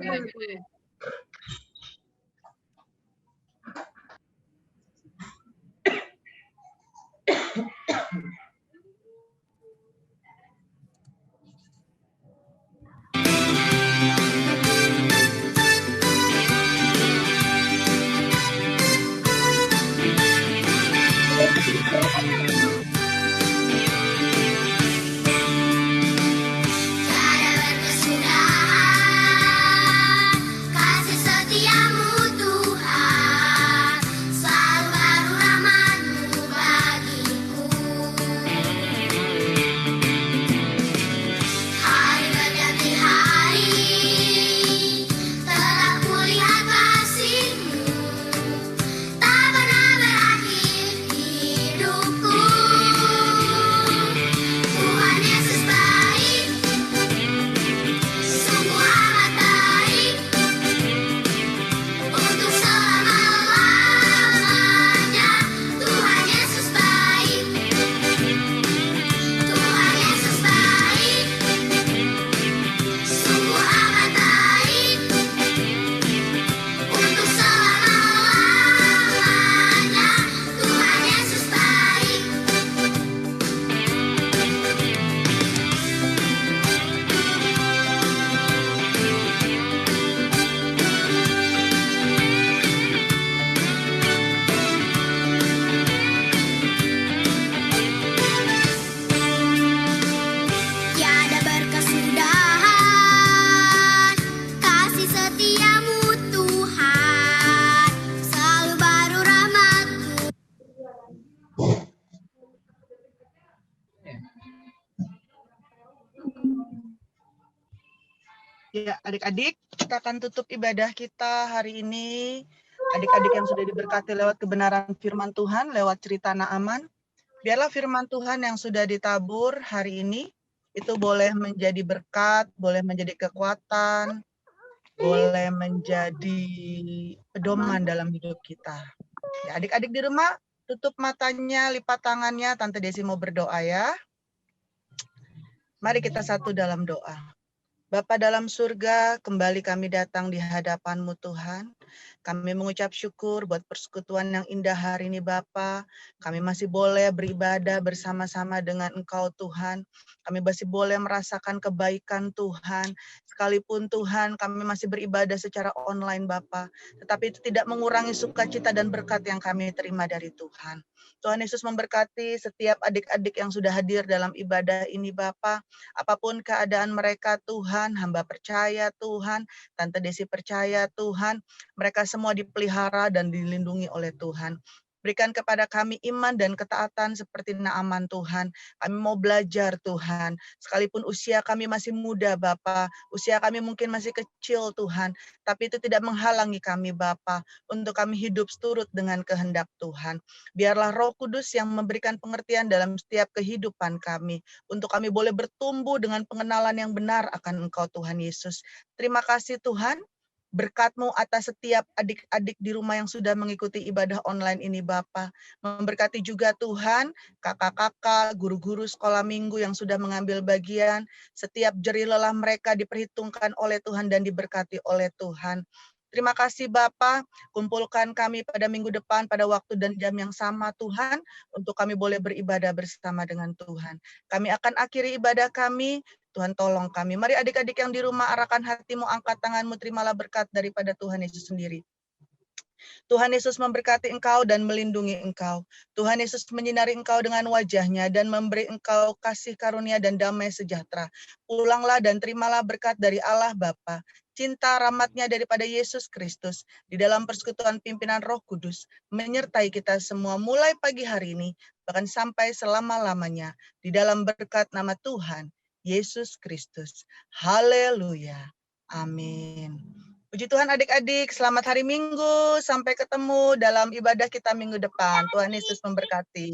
Kasih setiamu Tuhan, selalu baru rahmat-Mu bagiku. Hari berganti hari, telah kulihat kasih-Mu, tak pernah berakhir hidupku. Tuhan Yesus baik, sungguh amat baik, untuk selama-lamanya. Tuhan Yesus baik, Tuhan Yesus baik, sungguh amat baik, untuk selama-lamanya. Tuhan Yesus baik. Tiada berkesudahan, kasih setiamu Tuhan, selalu baru rahmat-Mu.
Ya, adik-adik, kita akan tutup ibadah kita hari ini. Adik-adik yang sudah diberkati lewat kebenaran firman Tuhan, lewat cerita Naaman. Biarlah firman Tuhan yang sudah ditabur hari ini, itu boleh menjadi berkat, boleh menjadi kekuatan, boleh menjadi pedoman dalam hidup kita. Ya, adik-adik di rumah, tutup matanya, lipat tangannya. Tante Desi mau berdoa ya. Mari kita satu dalam doa. Bapa dalam surga, kembali kami datang di hadapan-Mu Tuhan. Kami mengucap syukur buat persekutuan yang indah hari ini Bapa. Kami masih boleh beribadah bersama-sama dengan Engkau Tuhan. Kami masih boleh merasakan kebaikan Tuhan. Sekalipun Tuhan kami masih beribadah secara online Bapa. Tetapi itu tidak mengurangi sukacita dan berkat yang kami terima dari Tuhan. Tuhan Yesus memberkati setiap adik-adik yang sudah hadir dalam ibadah ini Bapa. Apapun keadaan mereka Tuhan, hamba percaya Tuhan, Tante Desi percaya Tuhan, mereka semua dipelihara dan dilindungi oleh Tuhan. Berikan kepada kami iman dan ketaatan seperti Naaman Tuhan. Kami mau belajar Tuhan. Sekalipun usia kami masih muda Bapa, usia kami mungkin masih kecil Tuhan, tapi itu tidak menghalangi kami Bapa untuk kami hidup seturut dengan kehendak Tuhan. Biarlah Roh Kudus yang memberikan pengertian dalam setiap kehidupan kami, untuk kami boleh bertumbuh dengan pengenalan yang benar akan Engkau Tuhan Yesus. Terima kasih Tuhan. berkat-Mu atas setiap adik-adik di rumah yang sudah mengikuti ibadah online ini Bapa. Memberkati juga Tuhan, kakak-kakak, guru-guru sekolah minggu yang sudah mengambil bagian, setiap jerih lelah mereka diperhitungkan oleh Tuhan dan diberkati oleh Tuhan. Terima kasih Bapa, kumpulkan kami pada minggu depan pada waktu dan jam yang sama Tuhan, untuk kami boleh beribadah bersama dengan Tuhan. Kami akan akhiri ibadah kami, Tuhan tolong kami. Mari adik-adik yang di rumah arahkan hatimu, angkat tanganmu, terimalah berkat daripada Tuhan Yesus sendiri. Tuhan Yesus memberkati engkau dan melindungi engkau. Tuhan Yesus menyinari engkau dengan wajah-Nya dan memberi engkau kasih karunia dan damai sejahtera. Pulanglah dan terimalah berkat dari Allah Bapa, cinta rahmat-Nya daripada Yesus Kristus, di dalam persekutuan pimpinan Roh Kudus, menyertai kita semua mulai pagi hari ini, bahkan sampai selama-lamanya, di dalam berkat nama Tuhan Yesus Kristus. Haleluya. Amin. Puji Tuhan adik-adik, selamat hari Minggu. Sampai ketemu dalam ibadah kita minggu depan. Tuhan Yesus memberkati.